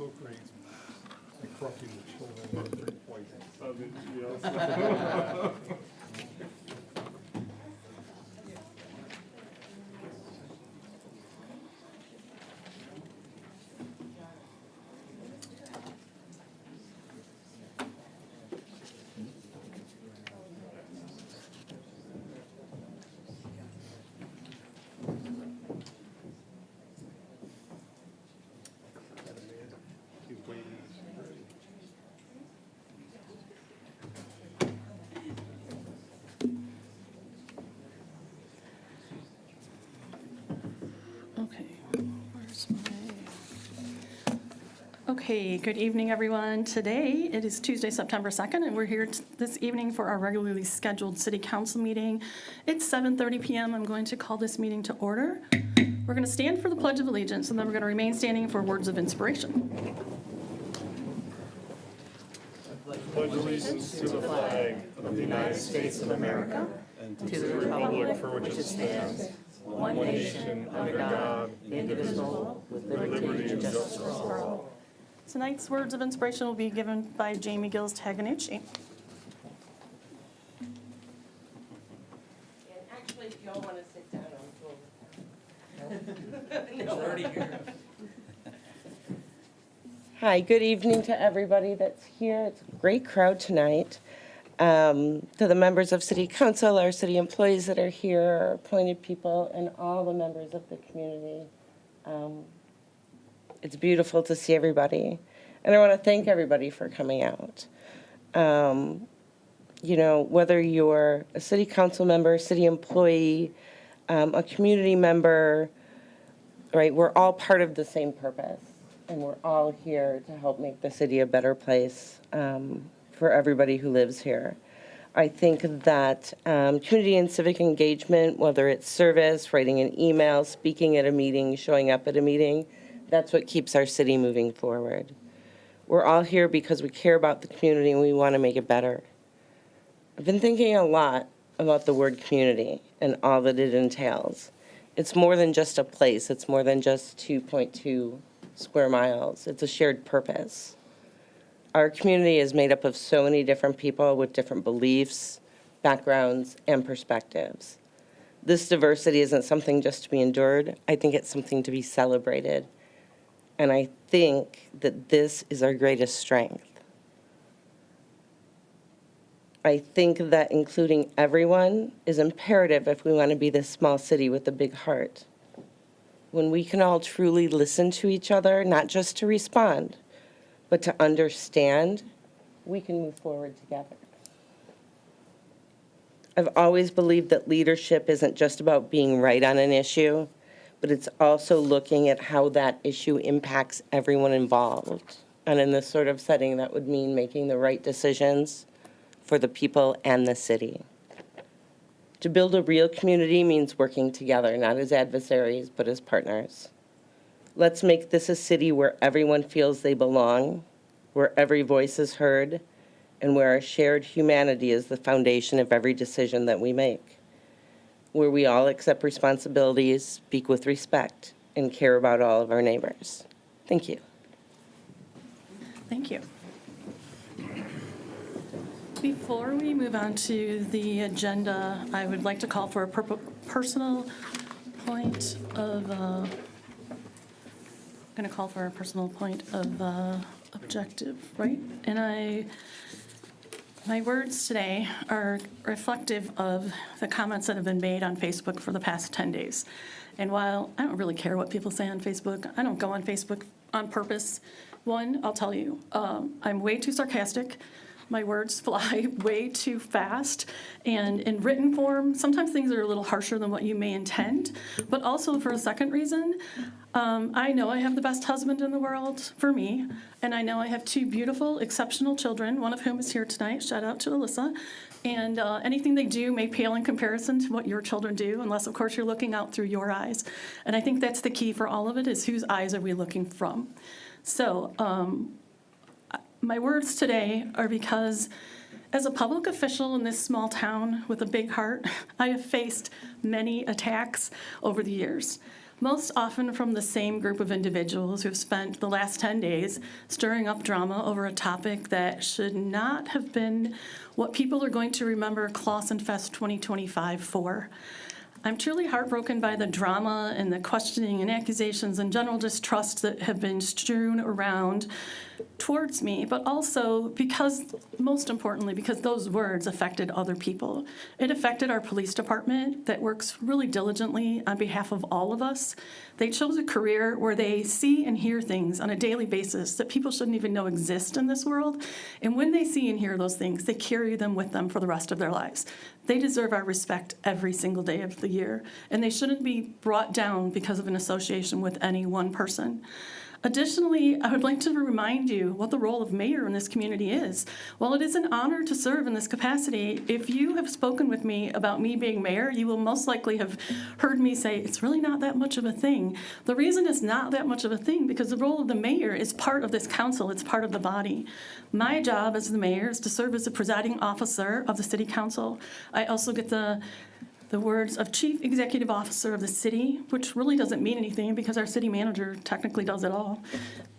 so crazy. And corrupting the children with drink poison. He's waiting. Okay, where's my... Okay, good evening, everyone. Today, it is Tuesday, September 2nd, and we're here this evening for our regularly scheduled city council meeting. It's 7:30 p.m. I'm going to call this meeting to order. We're going to stand for the Pledge of Allegiance, and then we're going to remain standing for words of inspiration. Pledge allegiance to the flag of the United States of America and to the republic for which it stands, one nation, under God, indivisible, with liberty and justice for all. Tonight's words of inspiration will be given by Jamie Gills Taganucci. And actually, if y'all want to sit down, I'm cool with that. Hi, good evening to everybody that's here. It's a great crowd tonight. To the members of City Council, our city employees that are here, our appointed people, and all the members of the community. It's beautiful to see everybody. And I want to thank everybody for coming out. You know, whether you're a city council member, city employee, a community member, right, we're all part of the same purpose. And we're all here to help make the city a better place for everybody who lives here. I think that community and civic engagement, whether it's service, writing an email, speaking at a meeting, showing up at a meeting, that's what keeps our city moving forward. We're all here because we care about the community and we want to make it better. I've been thinking a lot about the word community and all that it entails. It's more than just a place. It's more than just 2.2 square miles. It's a shared purpose. Our community is made up of so many different people with different beliefs, backgrounds, and perspectives. This diversity isn't something just to be endured. I think it's something to be celebrated. And I think that this is our greatest strength. I think that including everyone is imperative if we want to be this small city with a big heart. When we can all truly listen to each other, not just to respond, but to understand, we can move forward together. I've always believed that leadership isn't just about being right on an issue, but it's also looking at how that issue impacts everyone involved. And in this sort of setting, that would mean making the right decisions for the people and the city. To build a real community means working together, not as adversaries, but as partners. Let's make this a city where everyone feels they belong, where every voice is heard, and where our shared humanity is the foundation of every decision that we make. Where we all accept responsibilities, speak with respect, and care about all of our neighbors. Thank you. Thank you. Before we move on to the agenda, I would like to call for a personal point of, objective, right? And my words today are reflective of the comments that have been made on Facebook for the past 10 days. And while I don't really care what people say on Facebook, I don't go on Facebook on purpose. One, I'll tell you, I'm way too sarcastic. My words fly way too fast. And in written form, sometimes things are a little harsher than what you may intend. But also for a second reason, I know I have the best husband in the world for me. And I know I have two beautiful, exceptional children, one of whom is here tonight. Shout out to Alyssa. And anything they do may pale in comparison to what your children do, unless, of course, you're looking out through your eyes. And I think that's the key for all of it, is whose eyes are we looking from? So my words today are because as a public official in this small town with a big heart, I have faced many attacks over the years. most often from the same group of individuals who've spent the last 10 days stirring up drama over a topic that should not have been what people are going to remember Clausenfest 2025 for. I'm truly heartbroken by the drama and the questioning and accusations and general distrust that have been strewn around towards me, but also because, most importantly, because those words affected other people. It affected our police department that works really diligently on behalf of all of us. They chose a career where they see and hear things on a daily basis that people shouldn't even know exist in this world. And when they see and hear those things, they carry them with them for the rest of their lives. They deserve our respect every single day of the year, and they shouldn't be brought down because of an association with any one person. Additionally, I would like to remind you what the role of mayor in this community is. While it is an honor to serve in this capacity, if you have spoken with me about me being mayor, you will most likely have heard me say, it's really not that much of a thing. The reason it's not that much of a thing because the role of the mayor is part of this council, it's part of the body. My job as the mayor is to serve as the presiding officer of the city council. I also get the words of Chief Executive Officer of the city, which really doesn't mean anything because our city manager technically does it all.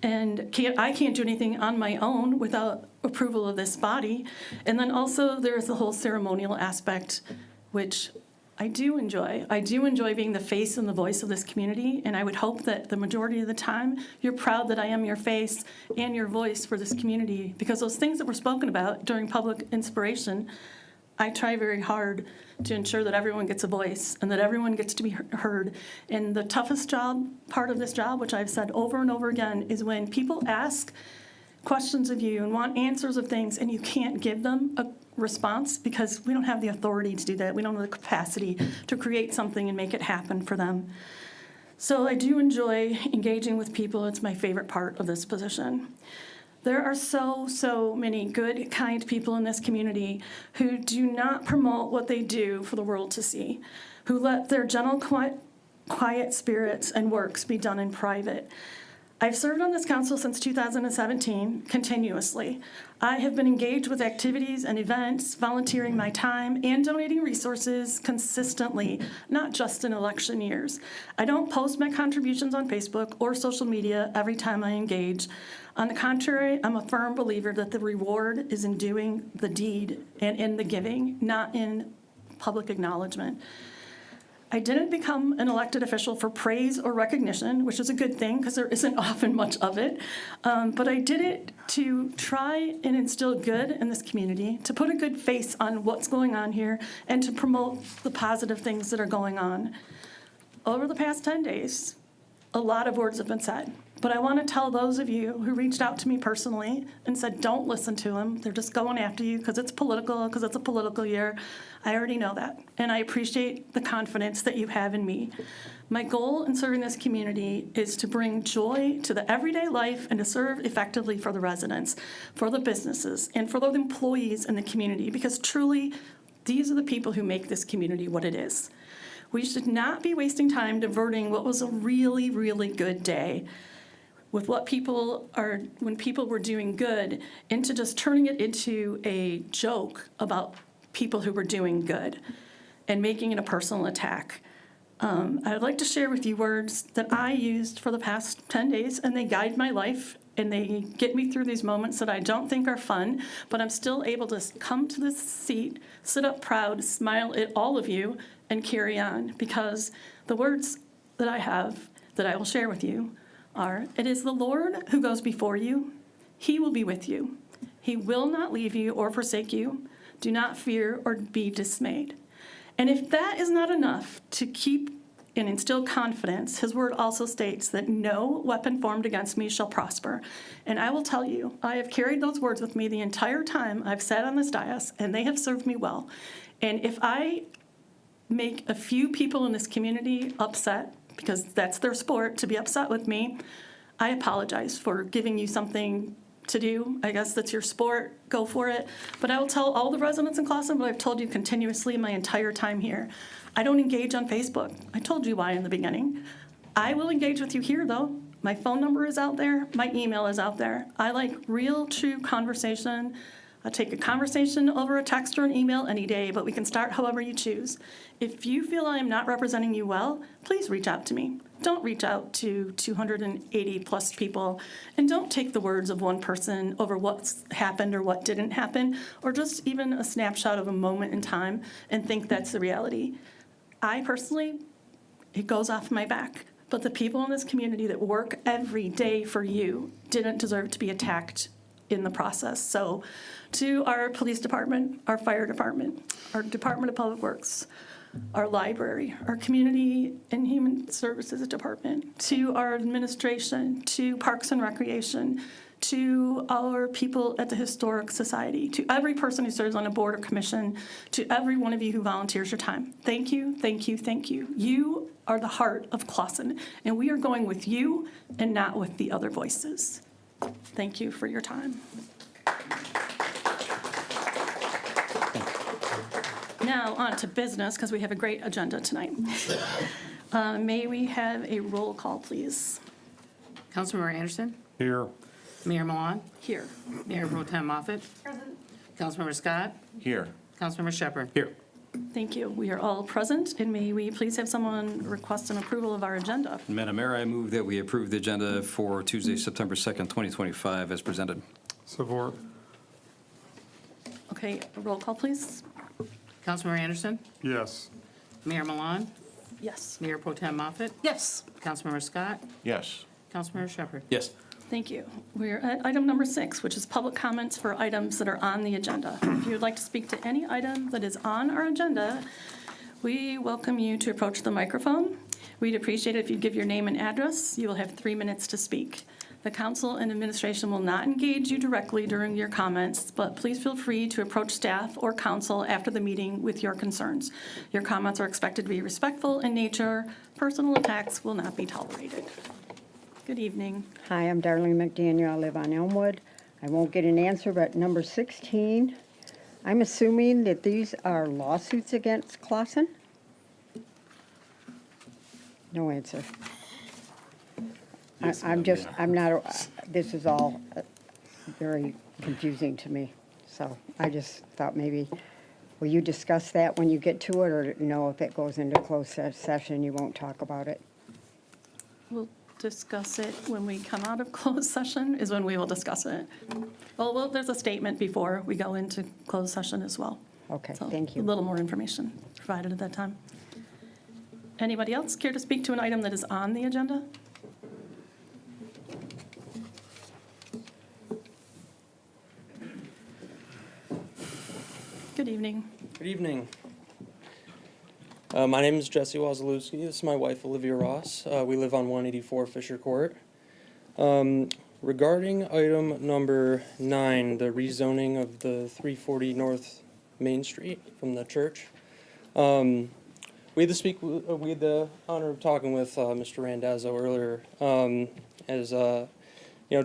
And I can't do anything on my own without approval of this body. And then also there's the whole ceremonial aspect, which I do enjoy. I do enjoy being the face and the voice of this community, and I would hope that the majority of the time you're proud that I am your face and your voice for this community, because those things that were spoken about during public inspiration, I try very hard to ensure that everyone gets a voice and that everyone gets to be heard. And the toughest part of this job, which I've said over and over again, is when people ask questions of you and want answers of things and you can't give them a response because we don't have the authority to do that. We don't have the capacity to create something and make it happen for them. So I do enjoy engaging with people. It's my favorite part of this position. There are so many good, kind people in this community who do not promote what they do for the world to see, who let their gentle, quiet spirits and works be done in private. I've served on this council since 2017, continuously. I have been engaged with activities and events, volunteering my time, and donating resources consistently, not just in election years. I don't post my contributions on Facebook or social media every time I engage. On the contrary, I'm a firm believer that the reward is in doing the deed and in the giving, not in public acknowledgement. I didn't become an elected official for praise or recognition, which is a good thing because there isn't often much of it. But I did it to try and instill good in this community, to put a good face on what's going on here, and to promote the positive things that are going on. Over the past 10 days, a lot of words have been said. But I want to tell those of you who reached out to me personally and said, don't listen to them. They're just going after you because it's political, because it's a political year. I already know that. And I appreciate the confidence that you have in me. My goal in serving this community is to bring joy to the everyday life and to serve effectively for the residents, for the businesses, and for the employees in the community, because truly, these are the people who make this community what it is. We should not be wasting time diverting what was a really, really good day with when people were doing good, into just turning it into a joke about people who were doing good and making it a personal attack. I would like to share with you words that I used for the past 10 days, and they guide my life, and they get me through these moments that I don't think are fun, but I'm still able to come to this seat, sit up proud, smile at all of you, and carry on, because the words that I have that I will share with you are, it is the Lord who goes before you. He will be with you. He will not leave you or forsake you. Do not fear or be dismayed. And if that is not enough to keep and instill confidence, his word also states that no weapon formed against me shall prosper. And I will tell you, I have carried those words with me the entire time I've sat on this dais, and they have served me well. And if I make a few people in this community upset, because that's their sport, to be upset with me, I apologize for giving you something to do. I guess that's your sport, go for it. But I will tell all the residents in Clawson what I've told you continuously my entire time here. I don't engage on Facebook. I told you why in the beginning. I will engage with you here, though. My phone number is out there. My email is out there. I like real, true conversation. I'll take a conversation over a text or an email any day, but we can start however you choose. If you feel I am not representing you well, please reach out to me. Don't reach out to 280 plus people, and don't take the words of one person over what's happened or what didn't happen, or just even a snapshot of a moment in time and think that's the reality. I personally, it goes off my back, but the people in this community that work every day for you didn't deserve to be attacked in the process. So to our police department, our fire department, our Department of Public Works, our library, our community and human services department, to our administration, to Parks and Recreation, to our people at the Historic Society, to every person who serves on a board or commission, to every one of you who volunteers your time. Thank you, thank you, thank you. You are the heart of Clawson, and we are going with you and not with the other voices. Thank you for your time. Now, on to business, because we have a great agenda tonight. May we have a roll call, please? Councilmember Anderson? Here. Mayor Milan? Here. Mayor Pro Tem Moffett? Present. Councilmember Scott? Here. Councilmember Shepherd? Here. Thank you. We are all present, and may we please have someone request an approval of our agenda? Madam Mayor, I move that we approve the agenda for Tuesday, September 2nd, 2025, as presented. Support. Okay, a roll call, please. Councilmember Anderson? Yes. Mayor Milan? Yes. Mayor Pro Tem Moffett? Yes. Councilmember Scott? Yes. Councilmember Shepherd? Yes. Thank you. We're at item number 6, which is public comments for items that are on the agenda. If you would like to speak to any item that is on our agenda, we welcome you to approach the microphone. We'd appreciate it if you'd give your name and address. You will have 3 minutes to speak. The council and administration will not engage you directly during your comments, but please feel free to approach staff or council after the meeting with your concerns. Your comments are expected to be respectful in nature. Personal attacks will not be tolerated. Good evening. Hi, I'm Darlene McDaniel. I live on Elmwood. I won't get an answer, but number 16, I'm assuming that these are lawsuits against Clawson? No answer. I'm not, this is all very confusing to me. So I just thought maybe, will you discuss that when you get to it, or no, if it goes into closed session, you won't talk about it? We'll discuss it when we come out of closed session is when we will discuss it. Well, there's a statement before we go into closed session as well. Okay, So thank you. a little more information provided at that time. Anybody else care to speak to an item that is on the agenda? Good evening. Good evening. My name is Jesse Wazalewski. This is my wife, Olivia Ross. We live on 184 Fisher Court. Regarding item number 9, the rezoning of the 340 North Main Street from the church, we had the honor of talking with Mr. Randazzo earlier, as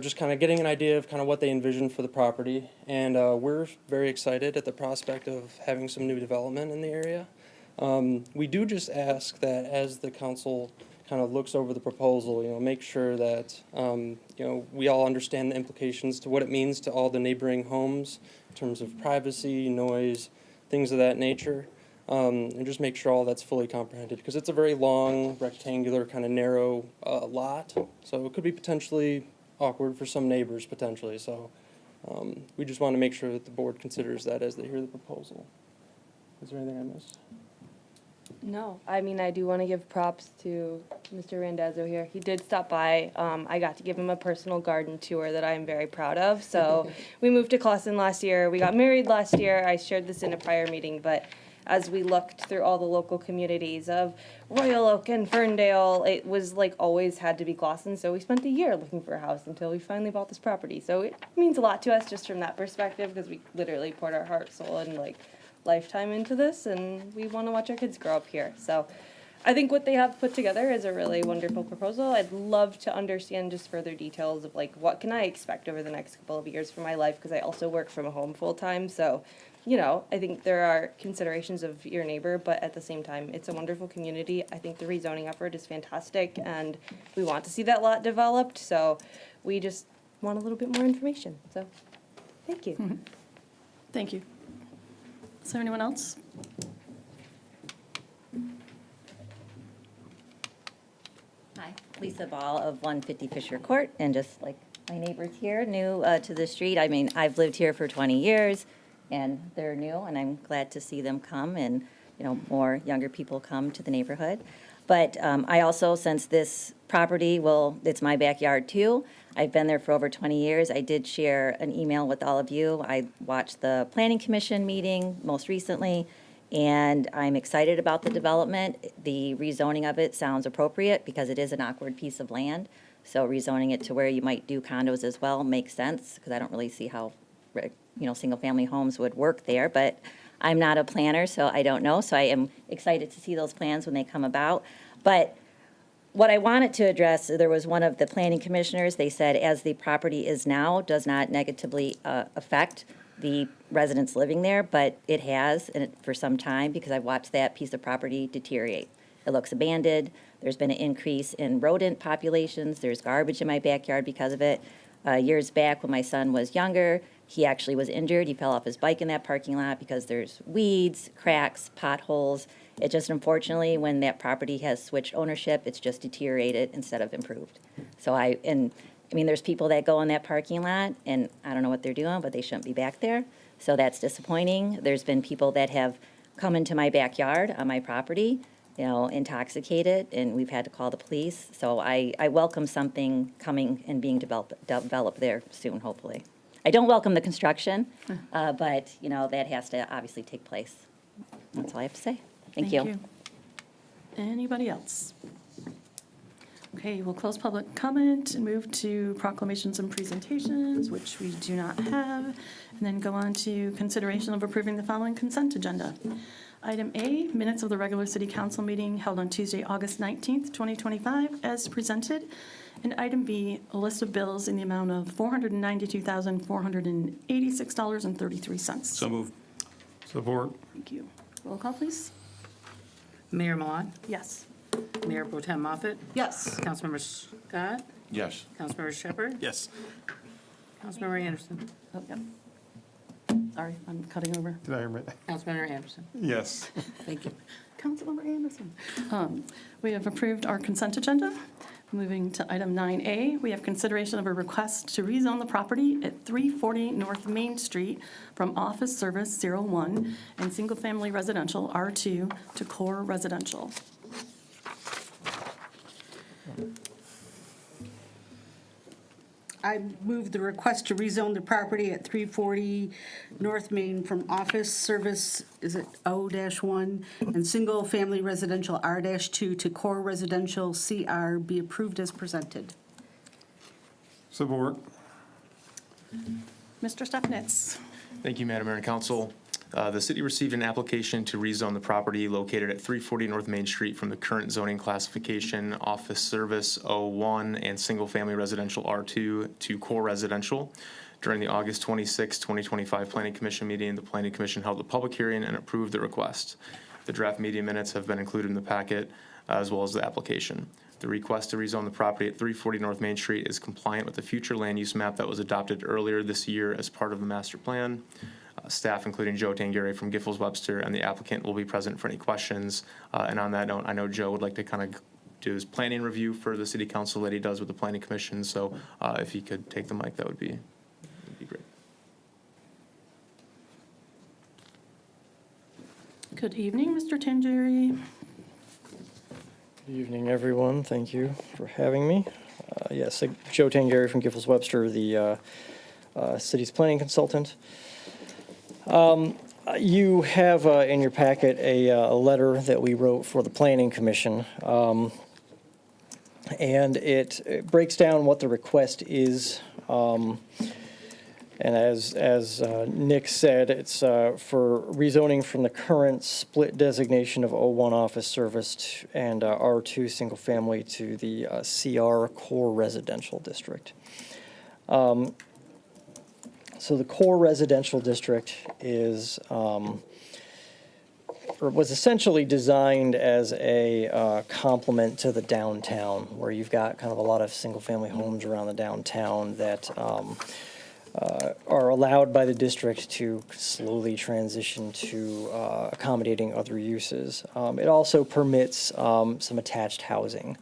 just kind of getting an idea of kind of what they envision for the property, and we're very excited at the prospect of having some new development in the area. We do just ask that as the council kind of looks over the proposal, make sure that, we all understand the implications to what it means to all the neighboring homes in terms of privacy, noise, things of that nature, and just make sure all that's fully comprehended, because it's a very long, rectangular, kind of narrow lot, so it could be potentially awkward for some neighbors, potentially. So we just want to make sure that the board considers that as they hear the proposal. Is there anything I missed? No, I mean, I do want to give props to Mr. Randazzo here. He did stop by. I got to give him a personal garden tour that I am very proud of. So we moved to Clawson last year. We got married last year. I shared this in a prior meeting, but as we looked through all the local communities of Royal Oak and Ferndale, it was like always had to be Clawson. So we spent a year looking for a house until we finally bought this property. So it means a lot to us just from that perspective, because we literally poured our heart, soul, and lifetime into this, and we want to watch our kids grow up here. So I think what they have put together is a really wonderful proposal. I'd love to understand just further details of what can I expect over the next couple of years for my life, because I also work from home full time. So I think there are considerations of your neighbor, but at the same time, it's a wonderful community. I think the rezoning effort is fantastic, and we want to see that lot developed. So we just want a little bit more information. So thank you. Thank you. Is there anyone else? Hi, Lisa Ball of 150 Fisher Court, and just like my neighbors here, new to the street. I mean, I've lived here for 20 years, and they're new, and I'm glad to see them come and, you know, more younger people come to the neighborhood. But I also, since this property, well, it's my backyard too, I've been there for over 20 years. I did share an email with all of you. I watched the Planning Commission meeting most recently, and I'm excited about the development. The rezoning of it sounds appropriate because it is an awkward piece of land. So rezoning it to where you might do condos as well makes sense, because I don't really see how, you know, single-family homes would work there. But I'm not a planner, so I don't know. So I am excited to see those plans when they come about. But what I wanted to address, there was one of the planning commissioners, they said, as the property is now, does not negatively affect the residents living there, but it has, and for some time, because I've watched that piece of property deteriorate. It looks abandoned. There's been an increase in rodent populations. There's garbage in my backyard because of it. Years back, when my son was younger, he actually was injured. He fell off his bike in that parking lot because there's weeds, cracks, potholes. It just, unfortunately, when that property has switched ownership, it's just deteriorated instead of improved. So I mean, there's people that go in that parking lot, and I don't know what they're doing, but they shouldn't be back there. So that's disappointing. There's been people that have come into my backyard on my property, you know, intoxicated, and we've had to call the police. So I welcome something coming and being developed there soon, hopefully. I don't welcome the construction, but, you know, that has to obviously take place. That's all I have to say. Thank you. Anybody else? Okay, we'll close public comment and move to proclamations and presentations, which we do not have, and then go on to consideration of approving the following consent agenda. Item A, minutes of the regular city council meeting held on Tuesday, August 19th, 2025, as presented. And item B, a list of bills in the amount of $492,486.33. So moved. Support. Thank you. Roll call, please. Mayor Milan, Yes. Mayor Pro Tem Moffett, Yes. Councilmember Scott, Yes. Councilmember Shepherd, Yes. Councilmember Anderson, Oh, yep. Sorry, I'm cutting over. Did I hear it? Councilmember Anderson. Yes. Thank you. Councilmember Anderson. We have approved our consent agenda. Moving to item 9A, we have consideration of a request to rezone the property at 340 North Main Street from Office Service 01 and Single Family Residential R2 to Core Residential. I move the request to rezone the property at 340 North Main from Office Service, is it O-1, and Single Family Residential R-2 to Core Residential CR be approved as presented. Support. Mr. Stefanitz. Thank you, Madam Mayor and Council. The city received an application to rezone the property located at 340 North Main Street from the current zoning classification Office Service O1 and Single Family Residential R2 to Core Residential. During the August 26, 2025 Planning Commission meeting, the Planning Commission held a public hearing and approved the request. The draft meeting minutes have been included in the packet, as well as the application. The request to rezone the property at 340 North Main Street is compliant with the future land use map that was adopted earlier this year as part of the master plan. Staff, including Joe Tangari from Giffords Webster, and the applicant will be present for any questions. And on that note, I know Joe would like to kind of do his planning review for the city council that he does with the planning commission. So if he could take the mic, that would be great. Good evening, Mr. Tangeri. Good evening, everyone. Thank you for having me. Yes, Joe Tangari from Giffords Webster, the city's planning consultant. You have in your packet a letter that we wrote for the Planning Commission, and it breaks down what the request is. And as Nick said, it's for rezoning from the current split designation of O1 Office Service and R2 Single Family to the CR Core Residential District. So the Core Residential District is, or was essentially designed as a complement to the downtown, where you've got kind of a lot of single-family homes around the downtown that are allowed by the district to slowly transition to accommodating other uses. It also permits some attached housing.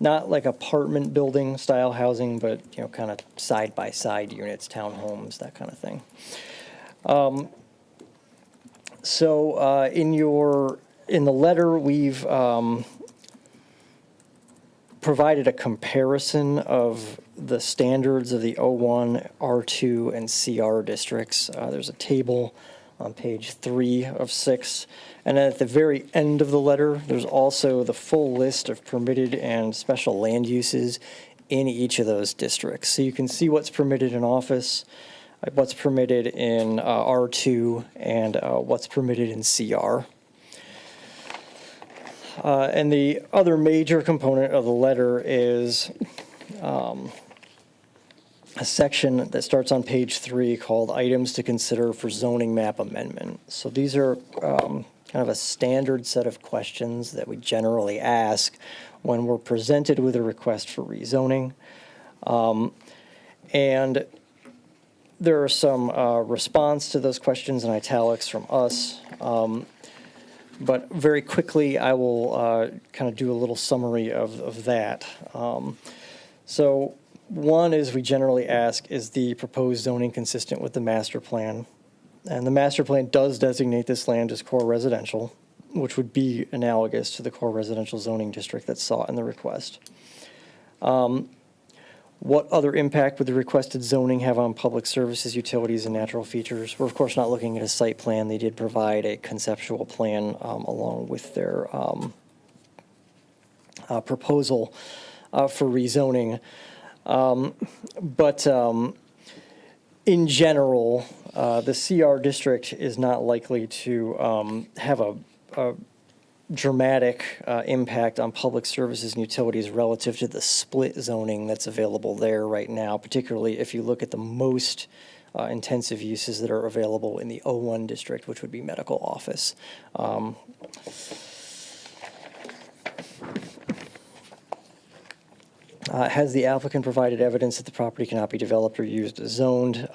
Not like apartment building style housing, but, you know, kind of side-by-side units, townhomes, that kind of thing. In the letter, we've provided a comparison of the standards of the O1, R2, and CR districts. There's a table on page 3 of 6. And then at the very end of the letter, there's also the full list of permitted and special land uses in each of those districts. So you can see what's permitted in office, what's permitted in R2, and what's permitted in CR. And the other major component of the letter is a section that starts on page 3 called Items to Consider for Zoning Map Amendment. So these are kind of a standard set of questions that we generally ask when we're presented with a request for rezoning. And there are some response to those questions in italics from us. But very quickly, I will kind of do a little summary of that. So one is we generally ask, is the proposed zoning consistent with the master plan? And the master plan does designate this land as core residential, which would be analogous to the core residential zoning district that's sought in the request. What other impact would the requested zoning have on public services, utilities, and natural features? We're, of course, not looking at a site plan. They did provide a conceptual plan along with their proposal for rezoning. But in general, the CR district is not likely to have a dramatic impact on public services and utilities relative to the split zoning that's available there right now, particularly if you look at the most intensive uses that are available in the O1 district, which would be medical office. Has the applicant provided evidence that the property cannot be developed or used as zoned?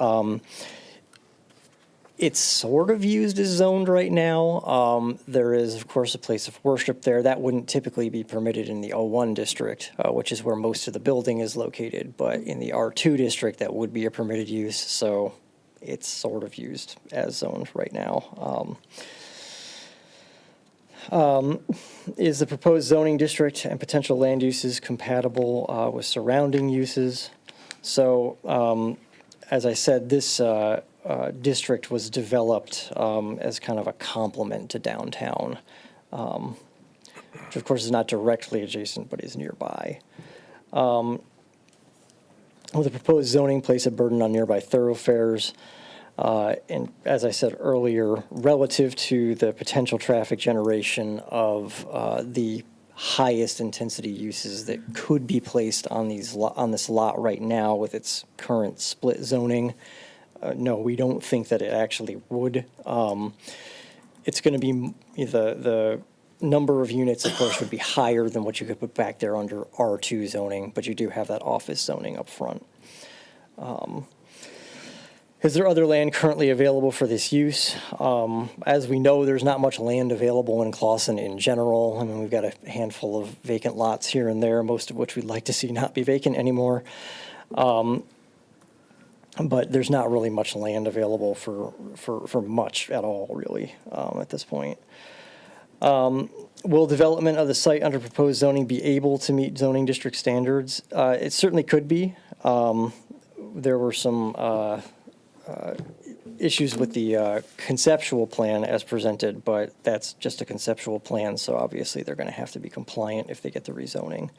It's sort of used as zoned right now. There is, of course, a place of worship there. That wouldn't typically be permitted in the O1 district, which is where most of the building is located. But in the R2 district, that would be a permitted use. So it's sort of used as zoned right now. Is the proposed zoning district and potential land uses compatible with surrounding uses? So, as I said, this district was developed as kind of a complement to downtown, which of course is not directly adjacent but is nearby. Will the proposed zoning place a burden on nearby thoroughfares? And as I said earlier, relative to the potential traffic generation of the highest intensity uses that could be placed on this lot right now with its current split zoning, no, we don't think that it actually would. It's going to be the number of units, of course, would be higher than what you could put back there under R2 zoning, but you do have that office zoning up front. Is there other land currently available for this use? As we know, there's not much land available in Clawson in general. I mean, we've got a handful of vacant lots here and there, most of which we'd like to see not be vacant anymore. But there's not really much land available for much at all, really, at this point. Will development of the site under proposed zoning be able to meet zoning district standards? It certainly could be. There were some issues with the conceptual plan as presented, but that's just a conceptual plan, so obviously they're going to have to be compliant if they get the rezoning.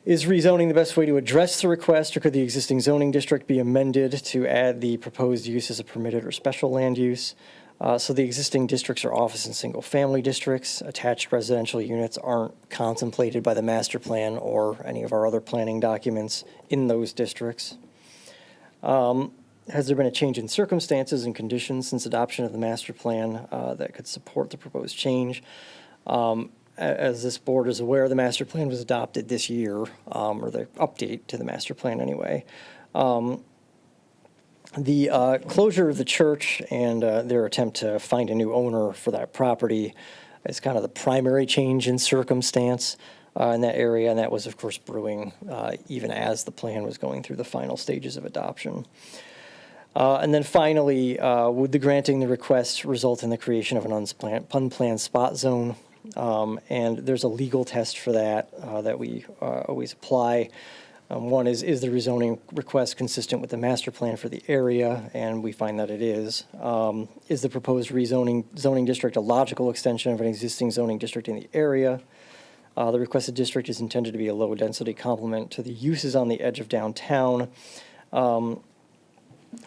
Is rezoning the best way to address the request, or could the existing zoning district be amended to add the proposed use as a permitted or special land use? So the existing districts are office and single-family districts. Attached residential units aren't contemplated by the master plan or any of our other planning documents in those districts. Has there been a change in circumstances and conditions since adoption of the master plan that could support the proposed change? as this board is aware, the master plan was adopted this year, or the update to the master plan anyway. The closure of the church and their attempt to find a new owner for that property is kind of the primary change in circumstance in that area, and that was, of course, brewing even as the plan was going through the final stages of adoption. And then finally, would the granting the request result in the creation of an unplanned spot zone? And there's a legal test for that that we always apply. One is the rezoning request consistent with the master plan for the area? And we find that it is. Is the proposed zoning district a logical extension of an existing zoning district in the area? The requested district is intended to be a low-density complement to the uses on the edge of downtown.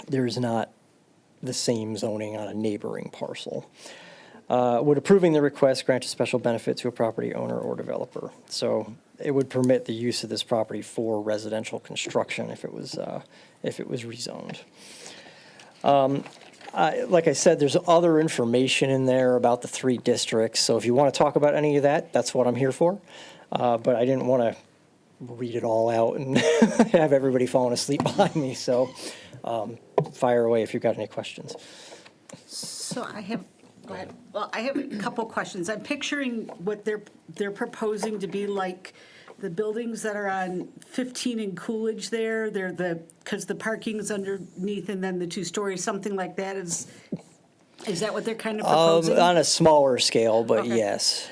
There is not the same zoning on a neighboring parcel. Would approving the request grant a special benefit to a property owner or developer? So it would permit the use of this property for residential construction if it was rezoned. Like I said, there's other information in there about the 3 districts. So if you want to talk about any of that, that's what I'm here for. But I didn't want to read it all out and have everybody falling asleep behind me. So fire away if you've got any questions. So I have a couple questions. I'm picturing what they're proposing to be like the buildings that are on 15 and Coolidge there. Because the parking's underneath and then the 2 stories, something like that. Is that what they're kind of proposing? On a smaller scale, but Okay. yes.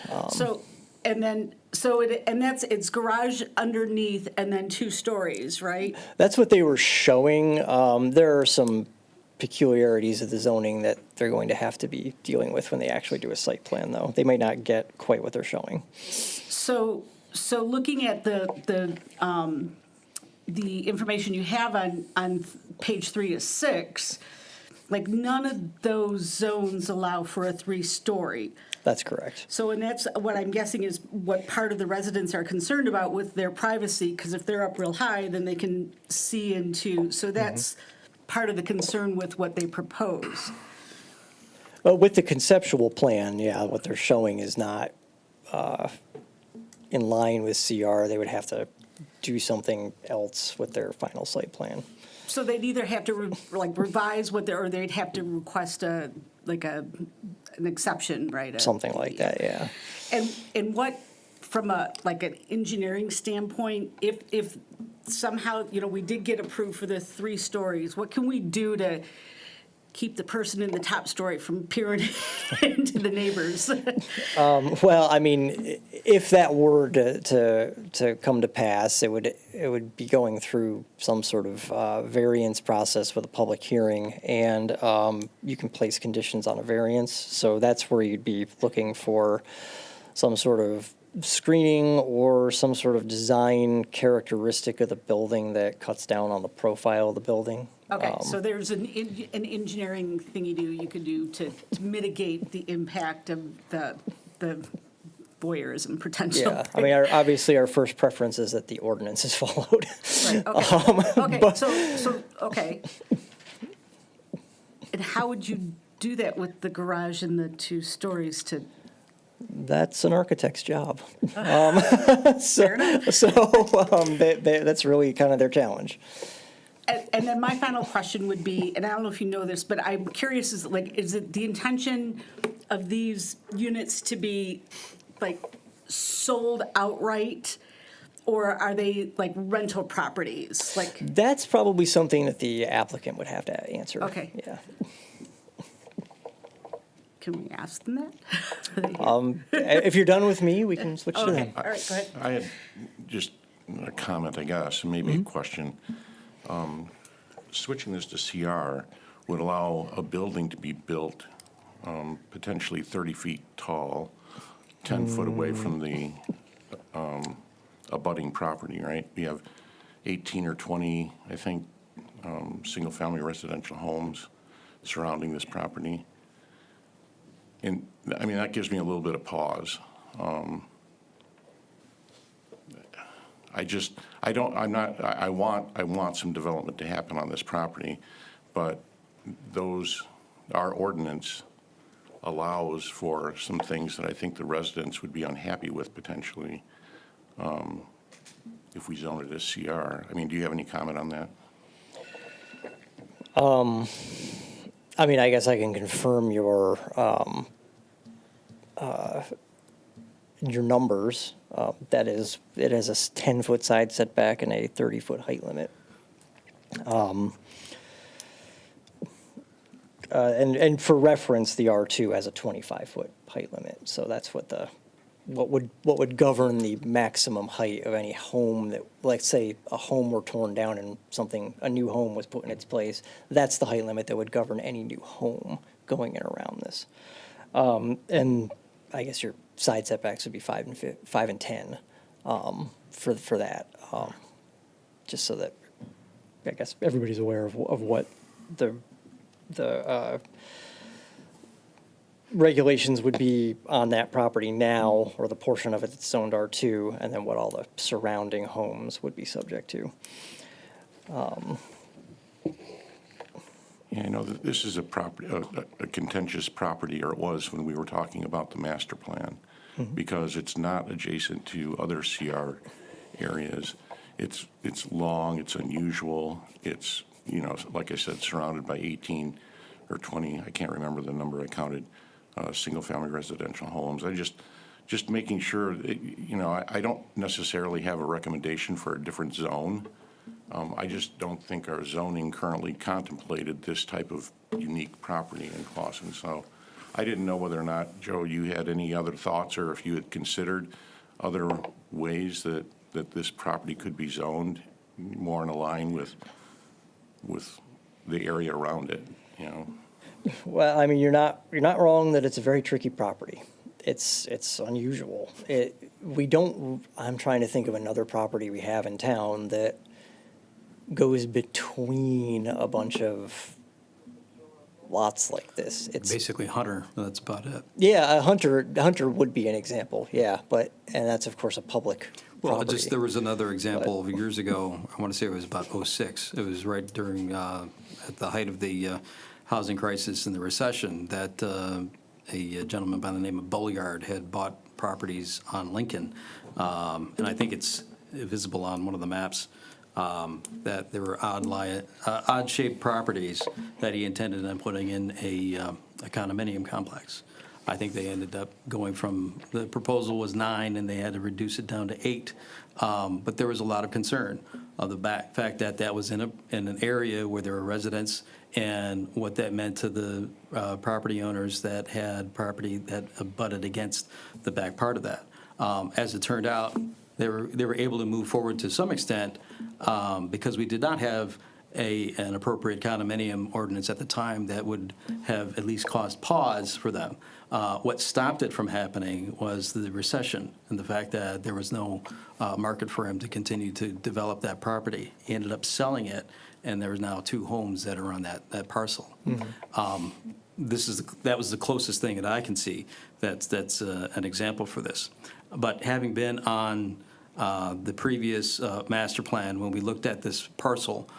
It's garage underneath and then 2 stories, right? That's what they were showing. There are some peculiarities of the zoning that they're going to have to be dealing with when they actually do a site plan, though. They might not get quite what they're showing. So looking at the information you have on page 3 to 6, like none of those zones allow for a 3-story. That's correct. So, and that's what I'm guessing is what part of the residents are concerned about with their privacy, because if they're up real high, then they can see into, so that's part of the concern with what they propose. Well, with the conceptual plan, yeah, what they're showing is not in line with CR. They would have to do something else with their final site plan. So they'd either have to revise what or they'd have to request an exception, right? Something like that, yeah. And what, from an engineering standpoint, if somehow, we did get approved for the 3 stories, what can we do to keep the person in the top story from peering into the neighbors? Well, I mean, if that were to come to pass, it would be going through some sort of variance process with a public hearing, and you can place conditions on a variance. So that's where you'd be looking for some sort of screening or some sort of design characteristic of the building that cuts down on the profile of the building. Okay, so there's an engineering thing you could do to mitigate the impact of the voyeurism potential. Yeah, I mean, obviously, our first preference is that the ordinance is followed. Right, okay. Okay. And how would you do that with the garage and the 2 stories to? That's an architect's job. Fair enough. That's really kind of their challenge. And then my final question would be, and I don't know if you know this, but I'm curious, is it the intention of these units to be sold outright, or are they rental properties? That's probably something that the applicant would have to answer. Okay. Yeah. Can we ask them that? If you're done with me, we can switch to them. All right, go ahead. I had just a comment, I guess, and maybe a question. Switching this to CR would allow a building to be built potentially 30 feet tall, 10 foot away from the abutting property, right? We have 18 or 20, I think, single-family residential homes surrounding this property. And, I mean, that gives me a little bit of pause. I want some development to happen on this property, but our ordinance allows for some things that I think the residents would be unhappy with potentially if we zone it as CR. I mean, do you have any comment on that? I mean, I guess I can confirm your numbers. That is, it has a 10-foot side setback and a 30-foot height limit. And for reference, the R2 has a 25-foot height limit. So that's what would govern the maximum height of any home that, like, say, a home were torn down and a new home was put in its place. That's the height limit that would govern any new home going in around this. And I guess your side setbacks would be 5 and 10 for that. Just so that I guess everybody's aware of what the regulations would be on that property now, or the portion of it that's zoned R2, and then what all the surrounding homes would be subject to. Yeah, I know that this is a property, a contentious property, or it was when we were talking about the master plan, because it's not adjacent to other CR areas. It's long, it's unusual, it's, you know, like I said, surrounded by 18 or 20, I can't remember the number I counted, single-family residential homes. I just making sure, you know, I don't necessarily have a recommendation for a different zone. I just don't think our zoning currently contemplated this type of unique property in Clawson. So I didn't know whether or not, Joe, you had any other thoughts, or if you had considered other ways that this property could be zoned more in line with the area around it, you know? Well, I mean, you're not wrong that it's a very tricky property. It's unusual. I'm trying to think of another property we have in town that goes between a bunch of lots like this. It's Basically Hunter, that's about it. yeah, a Hunter would be an example. Yeah, and that's of course a public Well, property. there was another example of years ago, I want to say it was about '06. It was right during, at the height of the housing crisis and the recession, that a gentleman by the name of Bulliard had bought properties on Lincoln. And I think it's visible on one of the maps, that there were odd-shaped properties that he intended on putting in a condominium complex. I think they ended up going from, the proposal was 9, and they had to reduce it down to 8. But there was a lot of concern of the fact that that was in an area where there were residents, and what that meant to the property owners that had property that abutted against the back part of that. As it turned out, they were able to move forward to some extent because we did not have an appropriate condominium ordinance at the time that would have at least caused pause for them. What stopped it from happening was the recession and the fact that there was no market for him to continue to develop that property. He ended up selling it, and there are now 2 homes that are on that parcel. That was the closest thing that I can see that's an example for this. But having been on the previous master plan, when we looked at this parcel,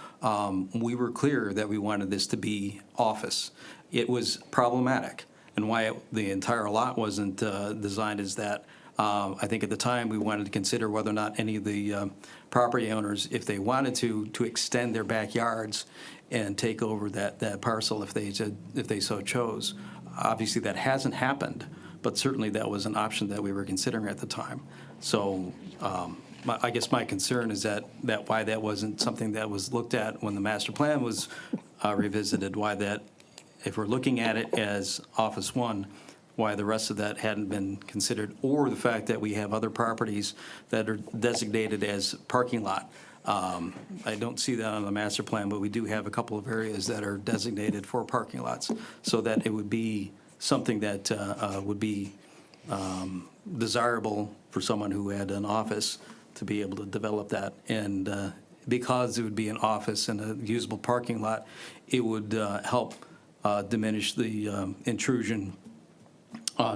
we were clear that we wanted this to be office. It was problematic, and why the entire lot wasn't designed is that I think at the time we wanted to consider whether or not any of the property owners, if they wanted to extend their backyards and take over that parcel if they so chose. Obviously, that hasn't happened, but certainly that was an option that we were considering at the time. So I guess my concern is that why that wasn't something that was looked at when the master plan was revisited, why that, if we're looking at it as Office 1, why the rest of that hadn't been considered, or the fact that we have other properties that are designated as parking lot. I don't see that on the master plan, but we do have a couple of areas that are designated for parking lots, so that it would be something that would be desirable for someone who had an office to be able to develop that. And because it would be an office and a usable parking lot, it would help diminish the intrusion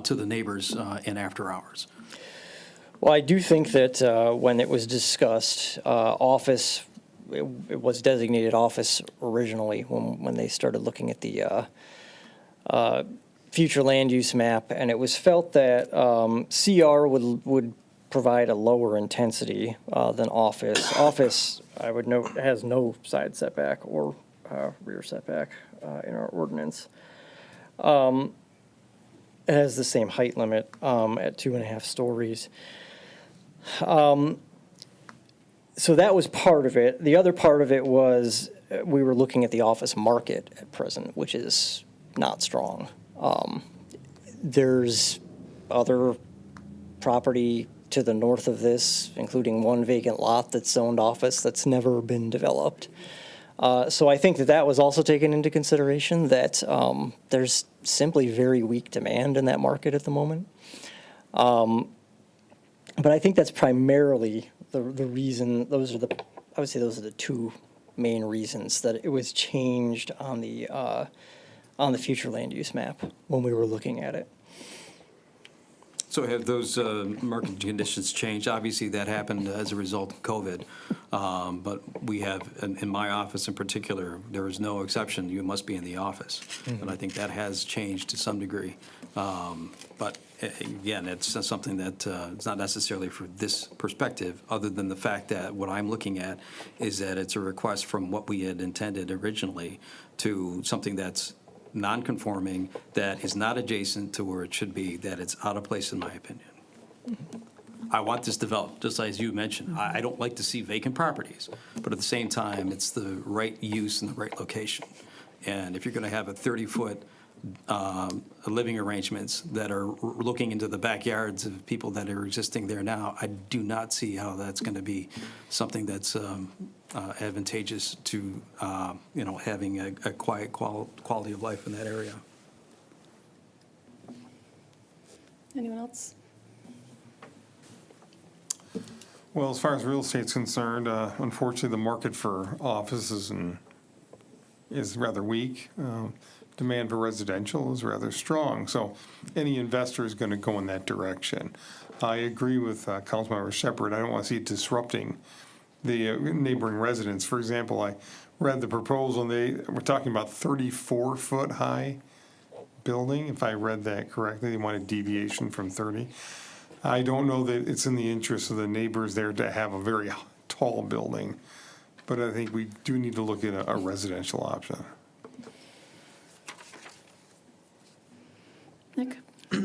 to the neighbors in after hours. Well, I do think that when it was discussed, office, it was designated office originally when they started looking at the future land use map, and it was felt that CR would provide a lower intensity than office. Office, I would note, has no side setback or rear setback in our ordinance. It has the same height limit at 2.5 stories. So that was part of it. The other part of it was we were looking at the office market at present, which is not strong. There's other property to the north of this, including one vacant lot that's zoned office that's never been developed. So I think that was also taken into consideration, that there's simply very weak demand in that market at the moment. But I think that's primarily the reason. I would say those are the two main reasons that it was changed on the future land use map when we were looking at it. So have those market conditions changed? Obviously, that happened as a result of COVID. But we have, in my office in particular, there is no exception. You must be in the office. And I think that has changed to some degree. But again, it's something that it's not necessarily for this perspective, other than the fact that what I'm looking at is that it's a request from what we had intended originally to something that's non-conforming, that is not adjacent to where it should be, that it's out of place in my opinion. I want this developed, just as you mentioned. I don't like to see vacant properties, but at the same time, it's the right use and the right location. And if you're going to have a 30-foot living arrangements that are looking into the backyards of people that are existing there now, I do not see how that's going to be something that's advantageous to having a quiet quality of life in that area. Anyone else? Well, as far as real estate's concerned, unfortunately, the market for offices is rather weak. Demand for residential is rather strong, so any investor is going to go in that direction. I agree with Councilmember Shepherd. I don't want to see it disrupting the neighboring residents. For example, I read the proposal, and we're talking about 34-foot high building, if I read that correctly. They want a deviation from 30. I don't know that it's in the interest of the neighbors there to have a very tall building, but I think we do need to look at a residential option. Nick?